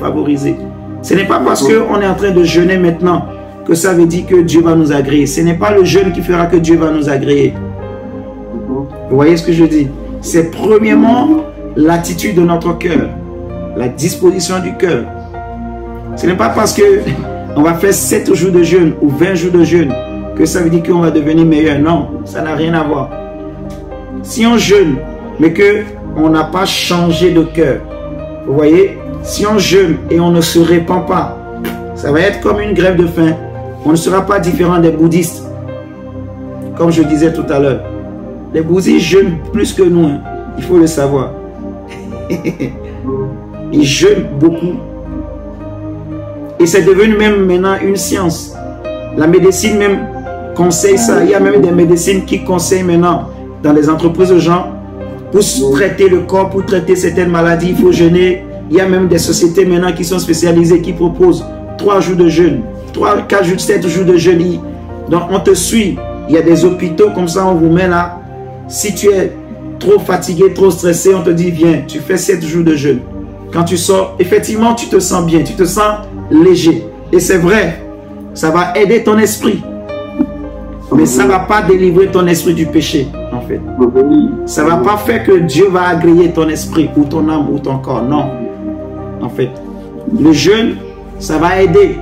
A: Ce n'est pas parce qu'on est en train de jeûner maintenant que ça veut dire que Dieu va nous agréer. Ce n'est pas le jeûne qui fera que Dieu va nous agréer. Vous voyez ce que je dis? C'est premièrement l'attitude de notre cœur, la disposition du cœur. Ce n'est pas parce que on va faire 7 jours de jeûne ou 20 jours de jeûne que ça veut dire qu'on va devenir meilleur. Non, ça n'a rien à voir. Si on jeûne, mais qu'on n'a pas changé de cœur, vous voyez, si on jeûne et on ne se répand pas, ça va être comme une grève de faim. On ne sera pas différent des bouddhistes. Comme je disais tout à l'heure, les bouddhistes jeûnent plus que nous, hein. Il faut le savoir. Ils jeûnent beaucoup. Et c'est devenu même maintenant une science. La médecine même conseille ça. Il y a même des médecines qui conseillent maintenant dans les entreprises aux gens, pour traiter le corps, pour traiter certaines maladies, il faut jeûner. Il y a même des sociétés maintenant qui sont spécialisées, qui proposent 3 jours de jeûne, 3, 4 jours, 7 jours de jeûne. Donc on te suit. Il y a des hôpitaux comme ça, on vous met là. Si tu es trop fatigué, trop stressé, on te dit viens, tu fais 7 jours de jeûne. Quand tu sors, effectivement, tu te sens bien, tu te sens léger. Et c'est vrai, ça va aider ton esprit. Mais ça ne va pas délivrer ton esprit du péché, en fait. Ça ne va pas faire que Dieu va agréer ton esprit, ou ton âme, ou ton corps. Non. En fait, le jeûne, ça va aider.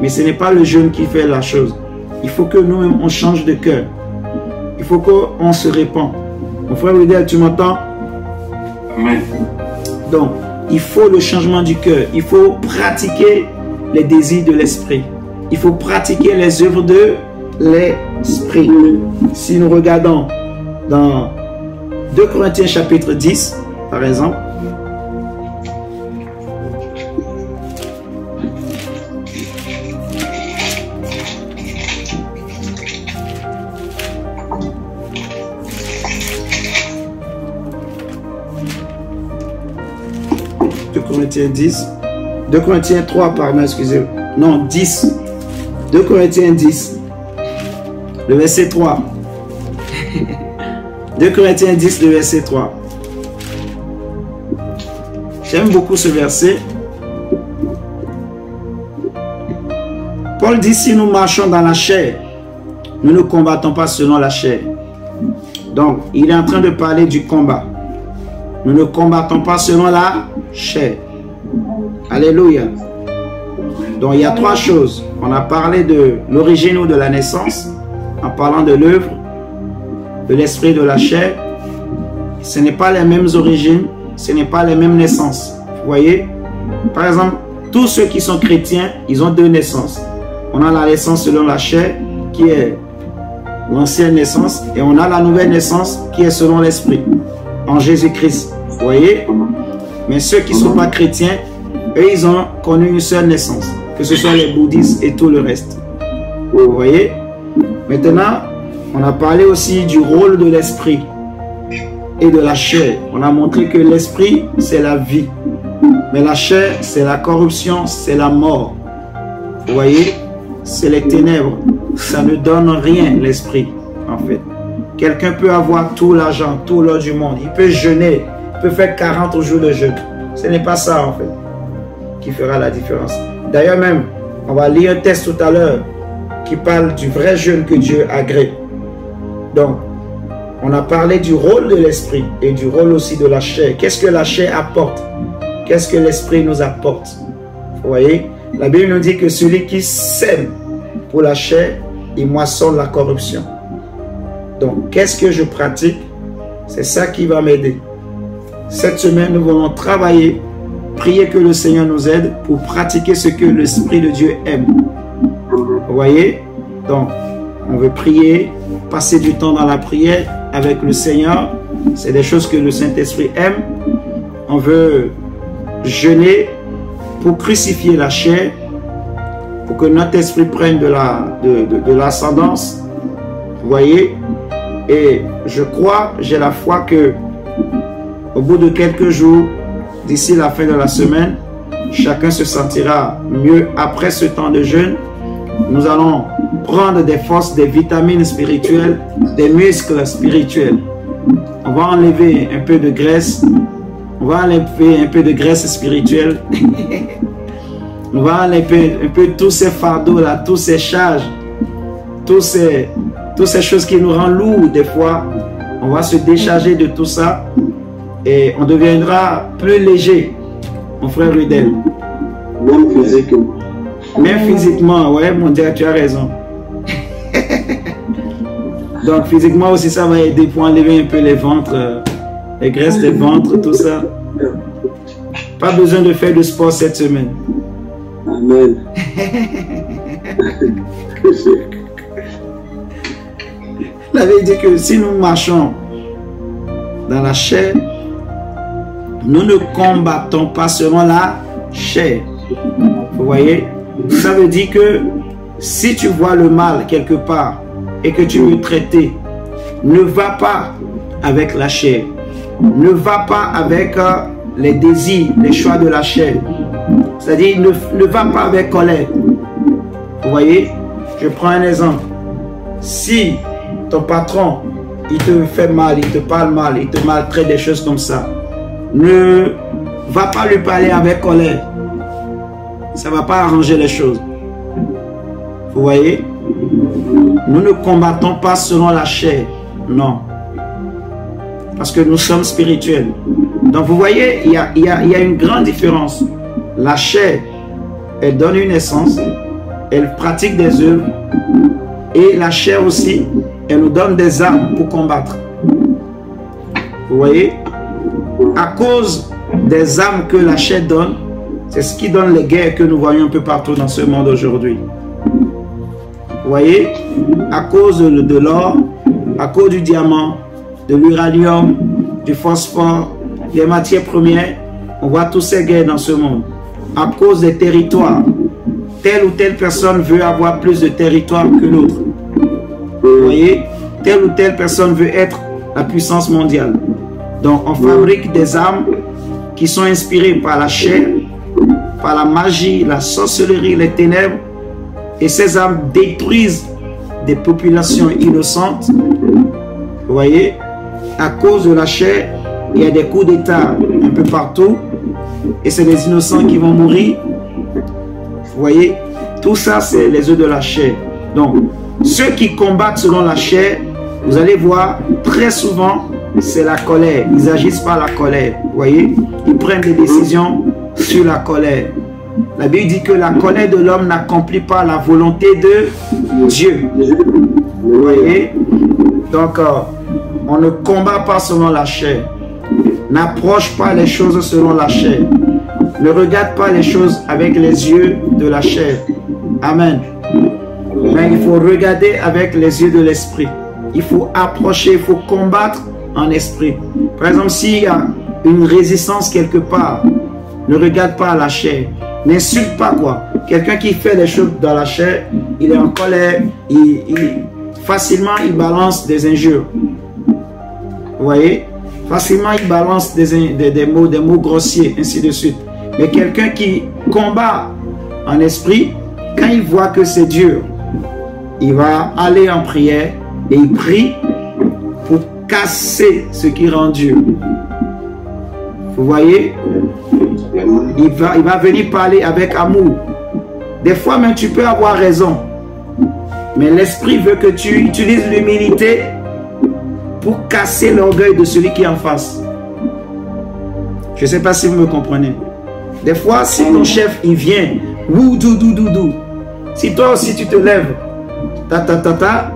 A: Mais ce n'est pas le jeûne qui fait la chose. Il faut que nous-mêmes, on change de cœur. Il faut qu'on se répand. Mon frère Wilder, tu m'entends?
B: Amen.
A: Donc, il faut le changement du cœur. Il faut pratiquer les désirs de l'esprit. Il faut pratiquer les œuvres de l'esprit. Si nous regardons dans 2 Corinthiens chapitre 10, par exemple, Corinthiens 10, 2 Corinthiens 3, pardon, excusez-moi, non, 10, 2 Corinthiens 10, le verset 3, 2 Corinthiens 10, le verset 3, j'aime beaucoup ce verset. Paul dit, si nous marchons dans la chair, nous ne combattons pas selon la chair. Donc, il est en train de parler du combat. Nous ne combattons pas selon la chair. Alléluia. Donc il y a 3 choses. On a parlé de l'origine ou de la naissance, en parlant de l'œuvre, de l'esprit, de la chair. Ce n'est pas les mêmes origines, ce n'est pas les mêmes naissances. Vous voyez? Par exemple, tous ceux qui sont chrétiens, ils ont 2 naissances. On a la naissance selon la chair, qui est l'ancienne naissance, et on a la nouvelle naissance, qui est selon l'esprit, en Jésus-Christ. Vous voyez? Mais ceux qui ne sont pas chrétiens, eux, ils ont connu une seule naissance, que ce soit les bouddhistes et tout le reste. Vous voyez? Maintenant, on a parlé aussi du rôle de l'esprit et de la chair. On a montré que l'esprit, c'est la vie. Mais la chair, c'est la corruption, c'est la mort. Vous voyez? C'est les ténèbres. Ça ne donne rien, l'esprit, en fait. Quelqu'un peut avoir tout l'argent, tout l'or du monde. Il peut jeûner, il peut faire 40 jours de jeûne. Ce n'est pas ça, en fait, qui fera la différence. D'ailleurs même, on va lire un texte tout à l'heure qui parle du vrai jeûne que Dieu agrée. Donc, on a parlé du rôle de l'esprit et du rôle aussi de la chair. Qu'est-ce que la chair apporte? Qu'est-ce que l'esprit nous apporte? Vous voyez? La Bible nous dit que celui qui sème pour la chair, il moissonne la corruption. Donc, qu'est-ce que je pratique? C'est ça qui va m'aider. Cette semaine, nous allons travailler, prier que le Seigneur nous aide pour pratiquer ce que l'Esprit de Dieu aime. Vous voyez? Donc, on veut prier, passer du temps dans la prière avec le Seigneur. C'est des choses que le Saint-Esprit aime. On veut jeûner pour crucifier la chair, pour que notre esprit prenne de l'ascendance. Vous voyez? Et je crois, j'ai la foi que au bout de quelques jours, d'ici la fin de la semaine, chacun se sentira mieux après ce temps de jeûne. Nous allons prendre des forces, des vitamines spirituelles, des muscles spirituels. On va enlever un peu de graisse. On va enlever un peu de graisse spirituelle. On va enlever un peu tous ces fardeaux là, tous ces charges, toutes ces choses qui nous rendent lourds des fois. On va se décharger de tout ça et on deviendra plus léger, mon frère Rudel.
B: Même physiquement.
A: Même physiquement, ouais, mon Dieu, tu as raison. Donc physiquement aussi, ça va aider pour enlever un peu les ventres, les graisses des ventres, tout ça. Pas besoin de faire de sport cette semaine.
B: Amen.
A: Il avait dit que si nous marchons dans la chair, nous ne combattons pas selon la chair. Vous voyez? Ça veut dire que si tu vois le mal quelque part et que tu veux traiter, ne va pas avec la chair. Ne va pas avec les désirs, les choix de la chair. C'est-à-dire, ne va pas avec colère. Vous voyez? Je prends un exemple. Si ton patron, il te fait mal, il te parle mal, il te maltraite, des choses comme ça, ne va pas lui parler avec colère. Ça ne va pas arranger les choses. Vous voyez? Nous ne combattons pas selon la chair. Non. Parce que nous sommes spirituels. Donc vous voyez, il y a une grande différence. La chair, elle donne une essence, elle pratique des œuvres. Et la chair aussi, elle nous donne des armes pour combattre. Vous voyez? À cause des armes que la chair donne, c'est ce qui donne les guerres que nous voyons un peu partout dans ce monde aujourd'hui. Vous voyez? À cause de l'or, à cause du diamant, de l'uranium, du phosphore, des matières premières, on voit toutes ces guerres dans ce monde. À cause des territoires, telle ou telle personne veut avoir plus de territoire que l'autre. Vous voyez? Telle ou telle personne veut être la puissance mondiale. Donc on fabrique des armes qui sont inspirées par la chair, par la magie, la sorcellerie, les ténèbres. Et ces armes détruisent des populations innocentes. Vous voyez? À cause de la chair, il y a des coups d'État un peu partout. Et c'est les innocents qui vont mourir. Vous voyez? Tout ça, c'est les œufs de la chair. Donc, ceux qui combattent selon la chair, vous allez voir, très souvent, c'est la colère. Ils agissent par la colère. Vous voyez? Ils prennent des décisions sur la colère. La Bible dit que la colère de l'homme n'accomplit pas la volonté de Dieu. Vous voyez? Donc, on ne combat pas selon la chair. N'approche pas les choses selon la chair. Ne regarde pas les choses avec les yeux de la chair. Amen. Mais il faut regarder avec les yeux de l'esprit. Il faut approcher, il faut combattre en esprit. Par exemple, s'il y a une résistance quelque part, ne regarde pas la chair. N'insulte pas quoi. Quelqu'un qui fait les choses dans la chair, il est en colère, facilement il balance des injures. Vous voyez? Facilement il balance des mots grossiers, ainsi de suite. Mais quelqu'un qui combat en esprit, quand il voit que c'est dur, il va aller en prière et il prie pour casser ce qui rend dur. Vous voyez? Il va venir parler avec amour. Des fois même tu peux avoir raison. Mais l'esprit veut que tu utilises l'humilité pour casser l'orgueil de celui qui est en face. Je ne sais pas si vous me comprenez. Des fois, si ton chef, il vient, wou, dou, dou, dou, dou. Si toi aussi tu te lèves, ta, ta, ta, ta,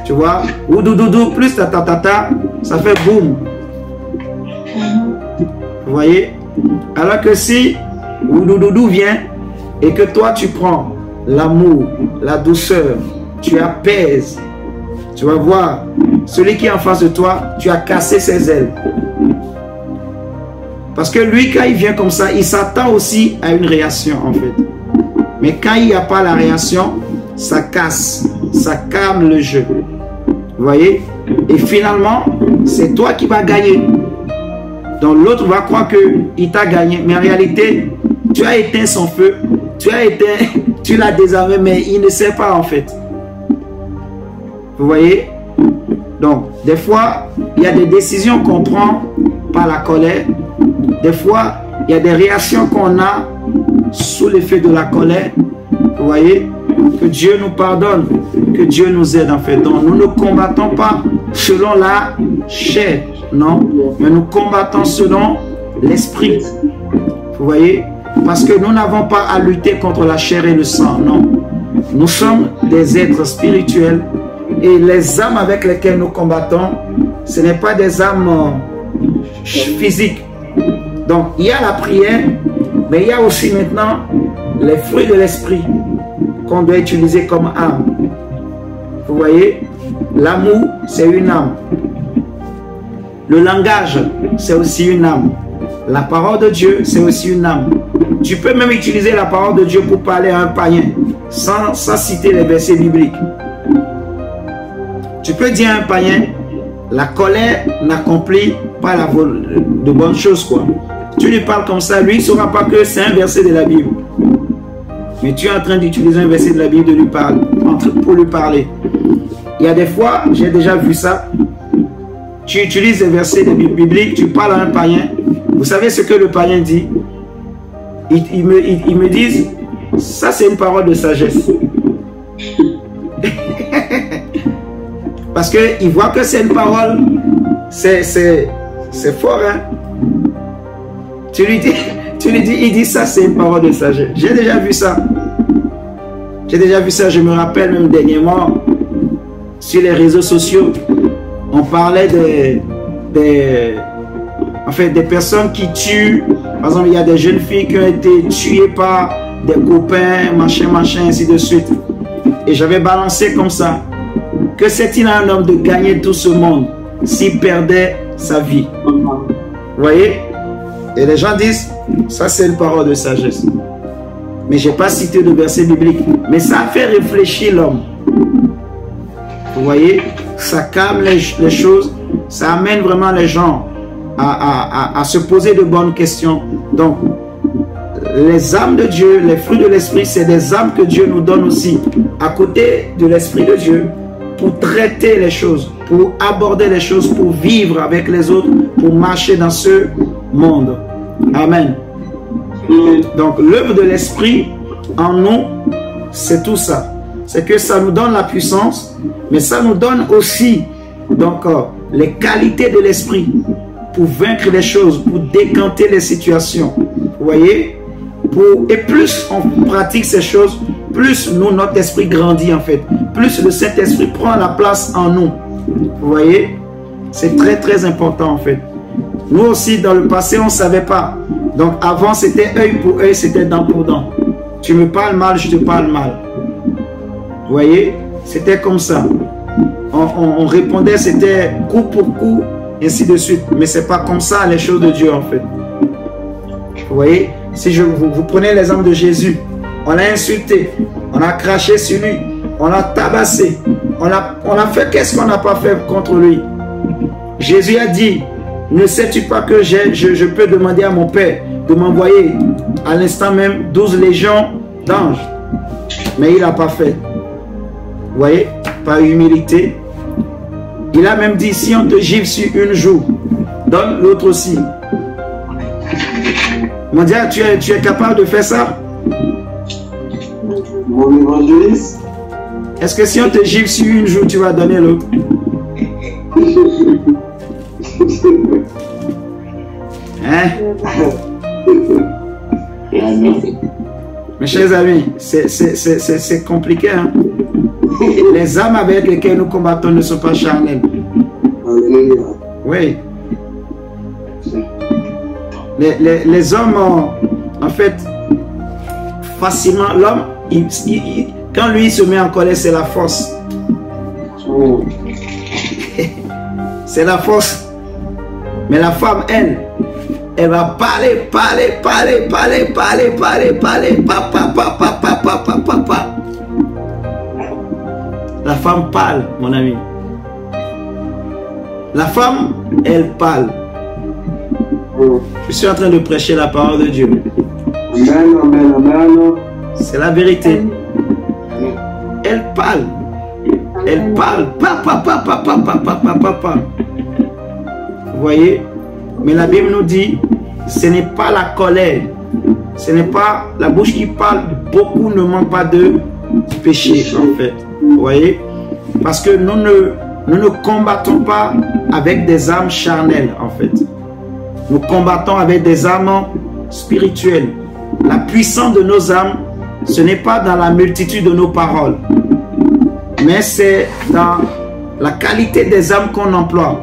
A: tu vois, wou, dou, dou, dou, plus ta, ta, ta, ta, ça fait boum. Vous voyez? Alors que si wou, dou, dou, dou vient et que toi tu prends l'amour, la douceur, tu apaises, tu vas voir, celui qui est en face de toi, tu as cassé ses ailes. Parce que lui, quand il vient comme ça, il s'attend aussi à une réaction en fait. Mais quand il n'y a pas la réaction, ça casse, ça calme le jeu. Vous voyez? Et finalement, c'est toi qui vas gagner. Donc l'autre va croire qu'il t'a gagné, mais en réalité, tu as éteint son feu, tu l'as désarmé, mais il ne sait pas en fait. Vous voyez? Donc, des fois, il y a des décisions qu'on prend par la colère. Des fois, il y a des réactions qu'on a sous l'effet de la colère. Vous voyez? Que Dieu nous pardonne, que Dieu nous aide en fait. Donc, nous ne combattons pas selon la chair, non, mais nous combattons selon l'esprit. Vous voyez? Parce que nous n'avons pas à lutter contre la chair et le sang, non. Nous sommes des êtres spirituels et les âmes avec lesquelles nous combattons, ce n'est pas des âmes physiques. Donc, il y a la prière, mais il y a aussi maintenant les fruits de l'esprit qu'on doit utiliser comme âme. Vous voyez? L'amour, c'est une âme. Le langage, c'est aussi une âme. La parole de Dieu, c'est aussi une âme. Tu peux même utiliser la parole de Dieu pour parler à un païen, sans citer les versets bibliques. Tu peux dire à un païen, la colère n'accomplit pas de bonnes choses, quoi. Tu lui parles comme ça, lui, il ne saura pas que c'est un verset de la Bible. Mais tu es en train d'utiliser un verset de la Bible pour lui parler. Il y a des fois, j'ai déjà vu ça. Tu utilises des versets de Bible bibliques, tu parles à un païen. Vous savez ce que le païen dit? Ils me disent, ça c'est une parole de sagesse. Parce qu'ils voient que c'est une parole, c'est fort, hein. Tu lui dis, il dit ça c'est une parole de sagesse. J'ai déjà vu ça. J'ai déjà vu ça, je me rappelle même dernièrement, sur les réseaux sociaux, on parlait des personnes qui tuent. Par exemple, il y a des jeunes filles qui ont été tuées par des copains, machin, ainsi de suite. Et j'avais balancé comme ça. Que c'est-il à un homme de gagner tout ce monde s'il perdait sa vie? Vous voyez? Et les gens disent, ça c'est une parole de sagesse. Mais je n'ai pas cité de verset biblique. Mais ça fait réfléchir l'homme. Vous voyez? Ça calme les choses. Ça amène vraiment les gens à se poser de bonnes questions. Donc, les âmes de Dieu, les fruits de l'esprit, c'est des âmes que Dieu nous donne aussi à côté de l'esprit de Dieu pour traiter les choses, pour aborder les choses, pour vivre avec les autres, pour marcher dans ce monde. Amen. Donc, l'œuvre de l'esprit en nous, c'est tout ça. C'est que ça nous donne la puissance, mais ça nous donne aussi donc, les qualités de l'esprit pour vaincre les choses, pour décanter les situations. Vous voyez? Et plus on pratique ces choses, plus notre esprit grandit en fait. Plus le Saint-Esprit prend la place en nous. Vous voyez? C'est très très important en fait. Nous aussi dans le passé on ne savait pas. Donc avant c'était œil pour œil, c'était dent pour dent. Tu me parles mal, je te parle mal. Vous voyez? C'était comme ça. On répondait, c'était coup pour coup, ainsi de suite. Mais ce n'est pas comme ça les choses de Dieu en fait. Vous voyez? Si vous prenez l'exemple de Jésus, on l'a insulté, on a craché sur lui, on l'a tabassé, on a fait qu'est-ce qu'on n'a pas fait contre lui. Jésus a dit, ne sais-tu pas que je peux demander à mon Père de m'envoyer à l'instant même 12 légions d'anges. Mais il n'a pas fait. Vous voyez, par humilité. Il a même dit, si on te gifle sur une joue, donne l'autre aussi. Mon Dieu, tu es capable de faire ça?
B: Mon évangéliste.
A: Est-ce que si on te gifle sur une joue, tu vas donner l'autre? Hein? Mes chers amis, c'est compliqué. Hein? Les âmes avec lesquelles nous combattons ne sont pas charnelles. Oui. Les hommes, en fait, facilement, l'homme, quand lui il se met en colère, c'est la force. C'est la force. Mais la femme, elle va parler, papa. La femme parle, mon ami. La femme, elle parle. Je suis en train de prêcher la parole de Dieu.
B: Amen, amen, amen.
A: C'est la vérité. Elle parle. Elle parle. Papa. Vous voyez? Mais la Bible nous dit, ce n'est pas la colère. Ce n'est pas la bouche qui parle. Beaucoup ne manquent pas de péché, en fait. Vous voyez? Parce que nous ne combattons pas avec des âmes charnelles, en fait. Nous combattons avec des âmes spirituelles. La puissance de nos âmes, ce n'est pas dans la multitude de nos paroles, mais c'est dans la qualité des âmes qu'on emploie,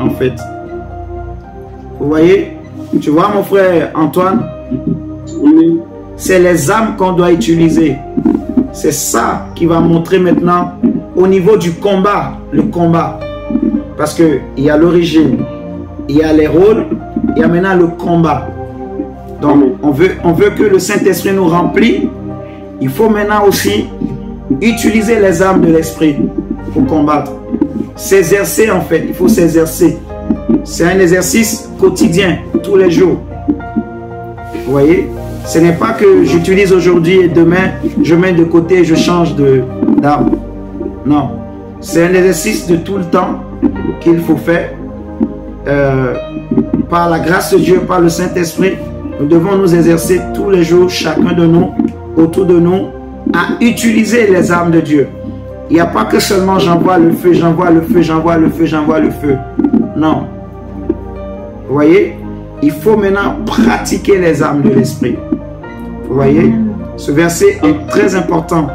A: en fait. Vous voyez? Tu vois, mon frère Antoine?
B: Oui.
A: C'est les âmes qu'on doit utiliser. C'est ça qui va montrer maintenant au niveau du combat, le combat. Parce qu'il y a l'origine, il y a les rôles, il y a maintenant le combat. Donc, on veut que le Saint-Esprit nous remplisse. Il faut maintenant aussi utiliser les armes de l'Esprit pour combattre. S'exercer, en fait, il faut s'exercer. C'est un exercice quotidien, tous les jours. Vous voyez? Ce n'est pas que j'utilise aujourd'hui et demain, je mets de côté et je change d'arme. Non. C'est un exercice de tout le temps qu'il faut faire. Par la grâce de Dieu, par le Saint-Esprit, nous devons nous exercer tous les jours, chacun de nous, autour de nous, à utiliser les armes de Dieu. Il n'y a pas que seulement j'envoie le feu, j'envoie le feu, j'envoie le feu, j'envoie le feu. Non. Vous voyez? Il faut maintenant pratiquer les armes de l'Esprit. Vous voyez? Ce verset est très important.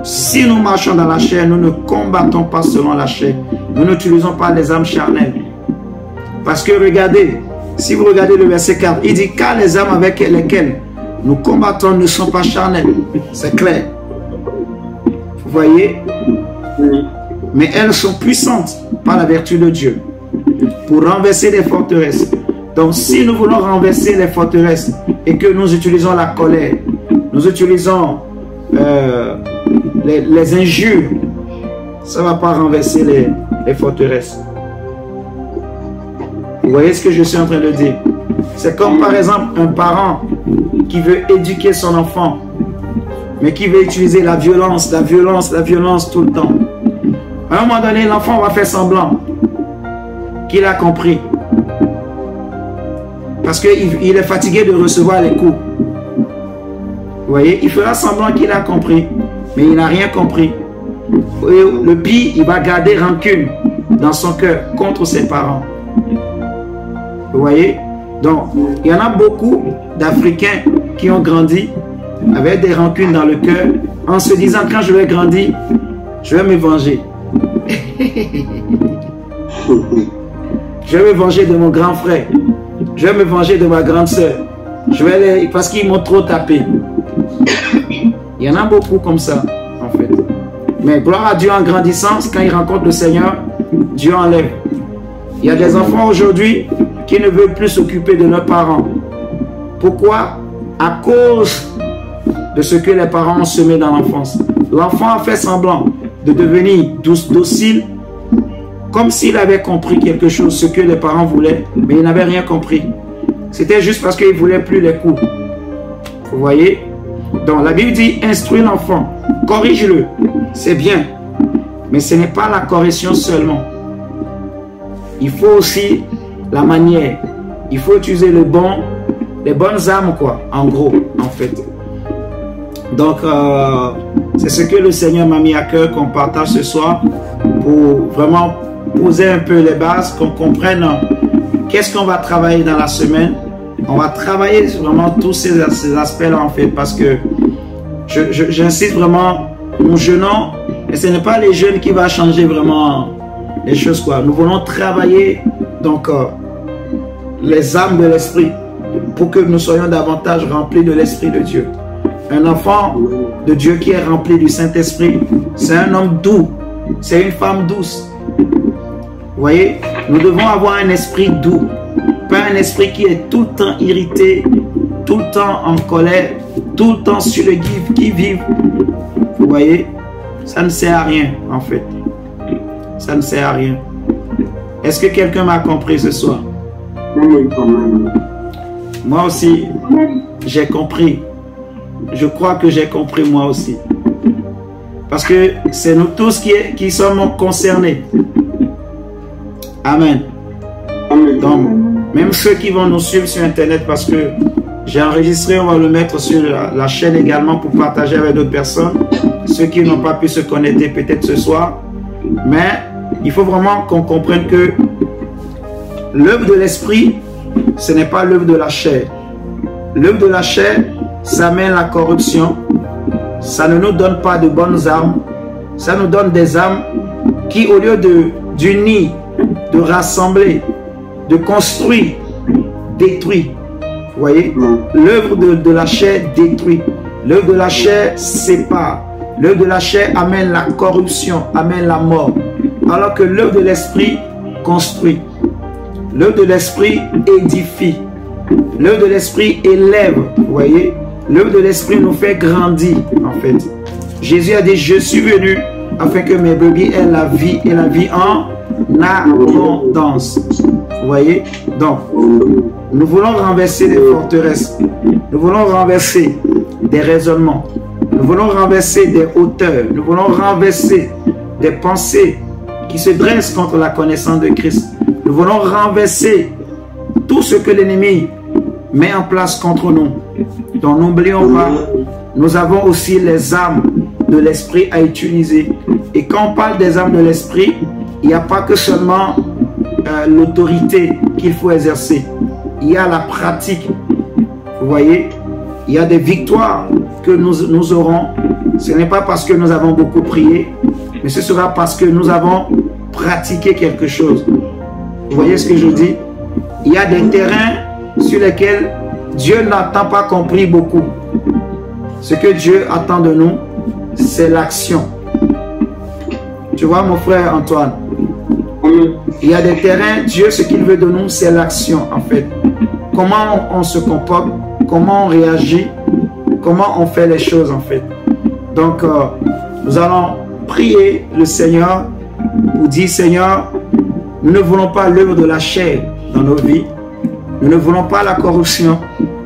A: Si nous marchons dans la chair, nous ne combattons pas selon la chair. Nous n'utilisons pas les armes charnelles. Parce que regardez, si vous regardez le verset 4, il dit car les armes avec lesquelles nous combattons ne sont pas charnelles. C'est clair. Vous voyez? Mais elles sont puissantes par la vertu de Dieu pour renverser les forteresses. Donc si nous voulons renverser les forteresses et que nous utilisons la colère, nous utilisons les injures, ça ne va pas renverser les forteresses. Vous voyez ce que je suis en train de dire? C'est comme par exemple un parent qui veut éduquer son enfant, mais qui veut utiliser la violence tout le temps. À un moment donné, l'enfant va faire semblant qu'il a compris. Parce qu'il est fatigué de recevoir les coups. Vous voyez, il fera semblant qu'il a compris, mais il n'a rien compris. Et le pire, il va garder rancune dans son cœur contre ses parents. Vous voyez? Donc, il y en a beaucoup d'Africains qui ont grandi avec des rancunes dans le cœur en se disant quand je vais grandir, je vais me venger. Je vais me venger de mon grand frère. Je vais me venger de ma grande soeur. Parce qu'ils m'ont trop tapé. Il y en a beaucoup comme ça, en fait. Mais gloire à Dieu en grandissant, quand ils rencontrent le Seigneur, Dieu enlève. Il y a des enfants aujourd'hui qui ne veulent plus s'occuper de leurs parents. Pourquoi? À cause de ce que les parents ont semé dans l'enfance. L'enfant a fait semblant de devenir docile, comme s'il avait compris quelque chose, ce que les parents voulaient, mais il n'avait rien compris. C'était juste parce qu'il ne voulait plus les coups. Vous voyez? Donc la Bible dit, instruis l'enfant, corrige-le, c'est bien. Mais ce n'est pas la correction seulement. Il faut aussi la manière. Il faut utiliser les bonnes armes, quoi, en gros, en fait. Donc, c'est ce que le Seigneur m'a mis à cœur qu'on partage ce soir pour vraiment poser un peu les bases, qu'on comprenne qu'est-ce qu'on va travailler dans la semaine. On va travailler vraiment tous ces aspects-là, en fait, parce que j'insiste vraiment, nous jeûnons, et ce n'est pas les jeunes qui vont changer vraiment les choses, quoi. Nous voulons travailler, donc, les âmes de l'esprit, pour que nous soyons davantage remplis de l'Esprit de Dieu. Un enfant de Dieu qui est rempli du Saint-Esprit, c'est un homme doux, c'est une femme douce. Vous voyez, nous devons avoir un esprit doux, pas un esprit qui est tout le temps irrité, tout le temps en colère, tout le temps sur le qui-vive. Vous voyez, ça ne sert à rien, en fait. Ça ne sert à rien. Est-ce que quelqu'un m'a compris ce soir? Moi aussi, j'ai compris. Je crois que j'ai compris moi aussi. Parce que c'est nous tous qui sommes concernés. Amen. Donc, même ceux qui vont nous suivre sur Internet, parce que j'ai enregistré, on va le mettre sur la chaîne également pour partager avec d'autres personnes. Ceux qui n'ont pas pu se connecter peut-être ce soir. Mais il faut vraiment qu'on comprenne que l'œuvre de l'esprit, ce n'est pas l'œuvre de la chair. L'œuvre de la chair, ça mène la corruption. Ça ne nous donne pas de bonnes armes. Ça nous donne des armes qui, au lieu d'unir, de rassembler, de construire, détruit. Vous voyez, l'œuvre de la chair détruit. L'œuvre de la chair sépare. L'œuvre de la chair amène la corruption, amène la mort. Alors que l'œuvre de l'esprit construit. L'œuvre de l'esprit édifie. L'œuvre de l'esprit élève. Vous voyez, l'œuvre de l'esprit nous fait grandir, en fait. Jésus a dit, je suis venu afin que mes brebis aient la vie et la vie en abondance. Vous voyez? Donc, nous voulons renverser des forteresses. Nous voulons renverser des raisonnements. Nous voulons renverser des hauteurs. Nous voulons renverser des pensées qui se dressent contre la connaissance de Christ. Nous voulons renverser tout ce que l'ennemi met en place contre nous. Donc, n'oublions pas, nous avons aussi les armes de l'esprit à utiliser. Et quand on parle des armes de l'esprit, il n'y a pas que seulement l'autorité qu'il faut exercer. Il y a la pratique. Vous voyez, il y a des victoires que nous aurons. Ce n'est pas parce que nous avons beaucoup prié, mais ce sera parce que nous avons pratiqué quelque chose. Vous voyez ce que je dis? Il y a des terrains sur lesquels Dieu n'attend pas qu'on prie beaucoup. Ce que Dieu attend de nous, c'est l'action. Tu vois, mon frère Antoine, il y a des terrains, Dieu, ce qu'il veut de nous, c'est l'action, en fait. Comment on se comporte, comment on réagit, comment on fait les choses, en fait. Donc, nous allons prier le Seigneur pour dire, Seigneur, nous ne voulons pas l'œuvre de la chair dans nos vies. Nous ne voulons pas la corruption.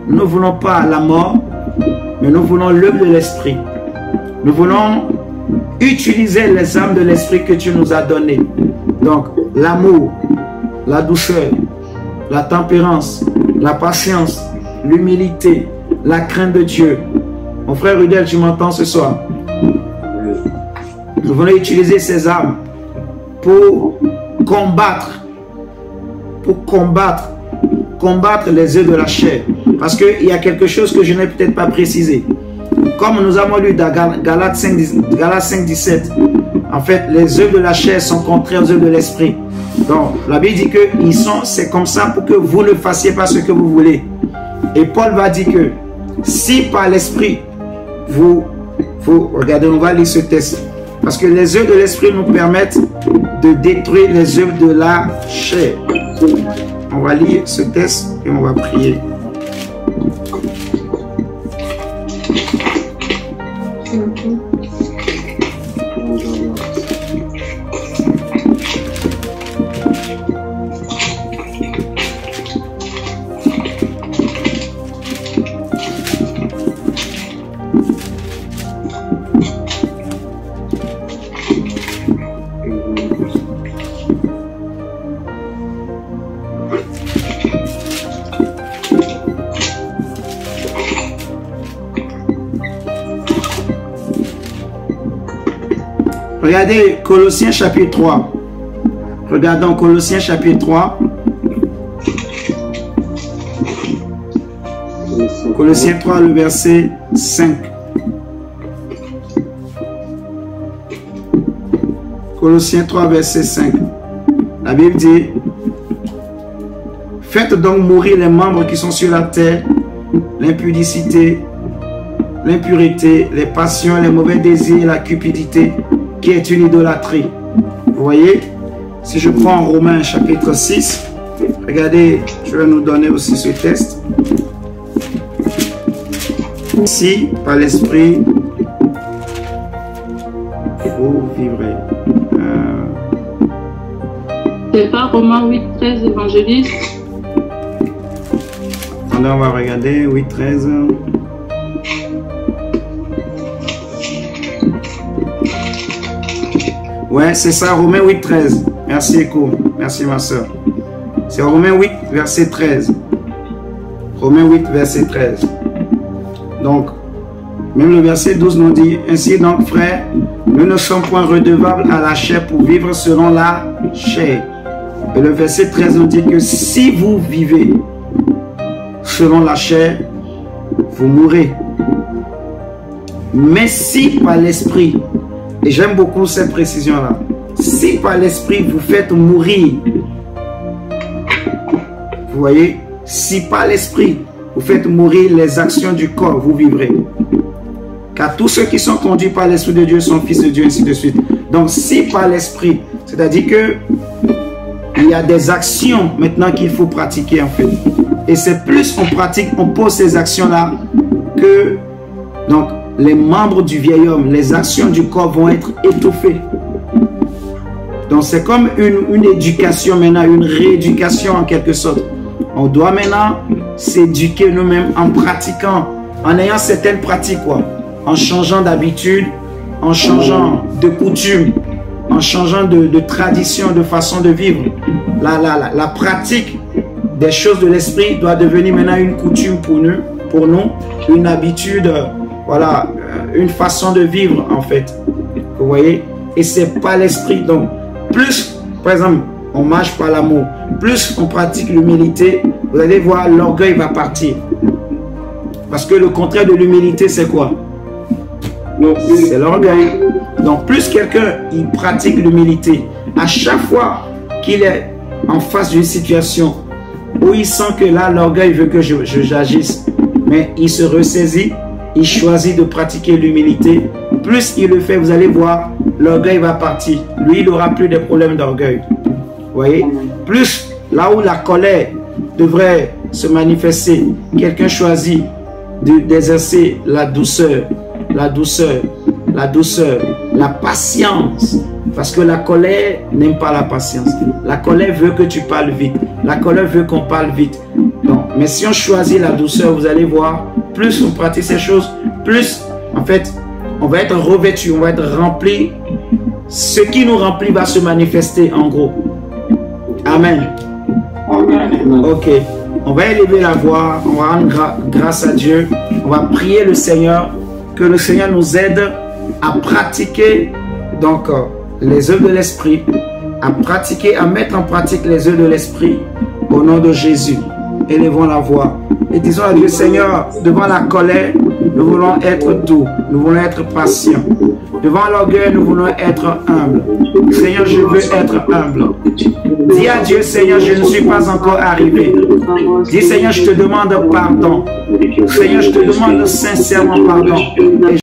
A: Nous ne voulons pas la mort. Mais nous voulons l'œuvre de l'esprit. Nous voulons utiliser les armes de l'esprit que tu nous as données. Donc, l'amour, la douceur, la tempérance, la patience, l'humilité, la crainte de Dieu. Mon frère Rudel, tu m'entends ce soir? Nous voulons utiliser ces armes pour combattre les œuvres de la chair. Parce qu'il y a quelque chose que je n'ai peut-être pas précisé. Comme nous avons lu dans Galates 5, 17, en fait, les œuvres de la chair sont contraires aux œuvres de l'esprit. Donc, la Bible dit que c'est comme ça pour que vous ne fassiez pas ce que vous voulez. Et Paul va dire que si par l'esprit, regardez, on va lire ce texte. Parce que les œuvres de l'esprit nous permettent de détruire les œuvres de la chair. On va lire ce texte et on va prier. Regardez Colossiens chapitre 3. Regardons Colossiens chapitre 3. Colossiens 3, le verset 5. Colossiens 3, verset 5. La Bible dit: faites donc mourir les membres qui sont sur la terre, l'impudicité, l'impureté, les passions, les mauvais désirs, la cupidité, qui est une idolâtrie. Vous voyez, si je prends Romains chapitre 6, regardez, je vais nous donner aussi ce texte. Si, par l'esprit, vous vivrez.
C: C'est pas Romains 8, 13 évangéliste.
A: Attendez, on va regarder. 8, 13. Ouais, c'est ça, Romains 8, 13. Merci, Écho. Merci, ma soeur. C'est Romains 8, verset 13. Romains 8, verset 13. Donc, même le verset 12 nous dit, ainsi donc, frères, nous ne sommes point redevables à la chair pour vivre selon la chair. Et le verset 13 nous dit que si vous vivez selon la chair, vous mourrez. Mais si par l'esprit, et j'aime beaucoup cette précision-là, si par l'esprit vous faites mourir, vous voyez, si par l'esprit vous faites mourir les actions du corps, vous vivrez. Car tous ceux qui sont conduits par l'Esprit de Dieu sont fils de Dieu, ainsi de suite. Donc si par l'esprit, c'est-à-dire que il y a des actions maintenant qu'il faut pratiquer en fait. Et c'est plus on pratique, on pose ces actions-là que donc les membres du vieil homme, les actions du corps vont être étouffées. Donc c'est comme une éducation maintenant, une rééducation en quelque sorte. On doit maintenant s'éduquer nous-mêmes en pratiquant, en ayant certaines pratiques, quoi. En changeant d'habitude, en changeant de coutume, en changeant de tradition, de façon de vivre. La pratique des choses de l'esprit doit devenir maintenant une coutume pour nous, une habitude, voilà, une façon de vivre en fait. Vous voyez? Et c'est pas l'esprit. Donc, plus, par exemple, on marche par l'amour, plus on pratique l'humilité, vous allez voir, l'orgueil va partir. Parce que le contraire de l'humilité, c'est quoi? C'est l'orgueil. Donc, plus quelqu'un il pratique l'humilité, à chaque fois qu'il est en face d'une situation où il sent que là, l'orgueil veut que j'agisse, mais il se ressaisit, il choisit de pratiquer l'humilité. Plus il le fait, vous allez voir, l'orgueil va partir. Lui, il n'aura plus de problèmes d'orgueil. Vous voyez? Plus là où la colère devrait se manifester, quelqu'un choisit d'exercer la douceur, la patience. Parce que la colère n'aime pas la patience. La colère veut que tu parles vite. La colère veut qu'on parle vite. Non. Mais si on choisit la douceur, vous allez voir, plus on pratique ces choses, plus en fait, on va être revêtu, on va être rempli. Ce qui nous remplit va se manifester en gros. Amen. Ok. On va élever la voix, on va rendre grâce à Dieu. On va prier le Seigneur, que le Seigneur nous aide à pratiquer donc les œuvres de l'esprit, à pratiquer, à mettre en pratique les œuvres de l'esprit au nom de Jésus. Élevons la voix et disons à Dieu, Seigneur, devant la colère, nous voulons être doux, nous voulons être patients. Devant l'orgueil, nous voulons être humbles. Seigneur, je veux être humble. Dis à Dieu, Seigneur, je ne suis pas encore arrivé. Dis, Seigneur, je te demande pardon. Seigneur, je te demande sincèrement pardon.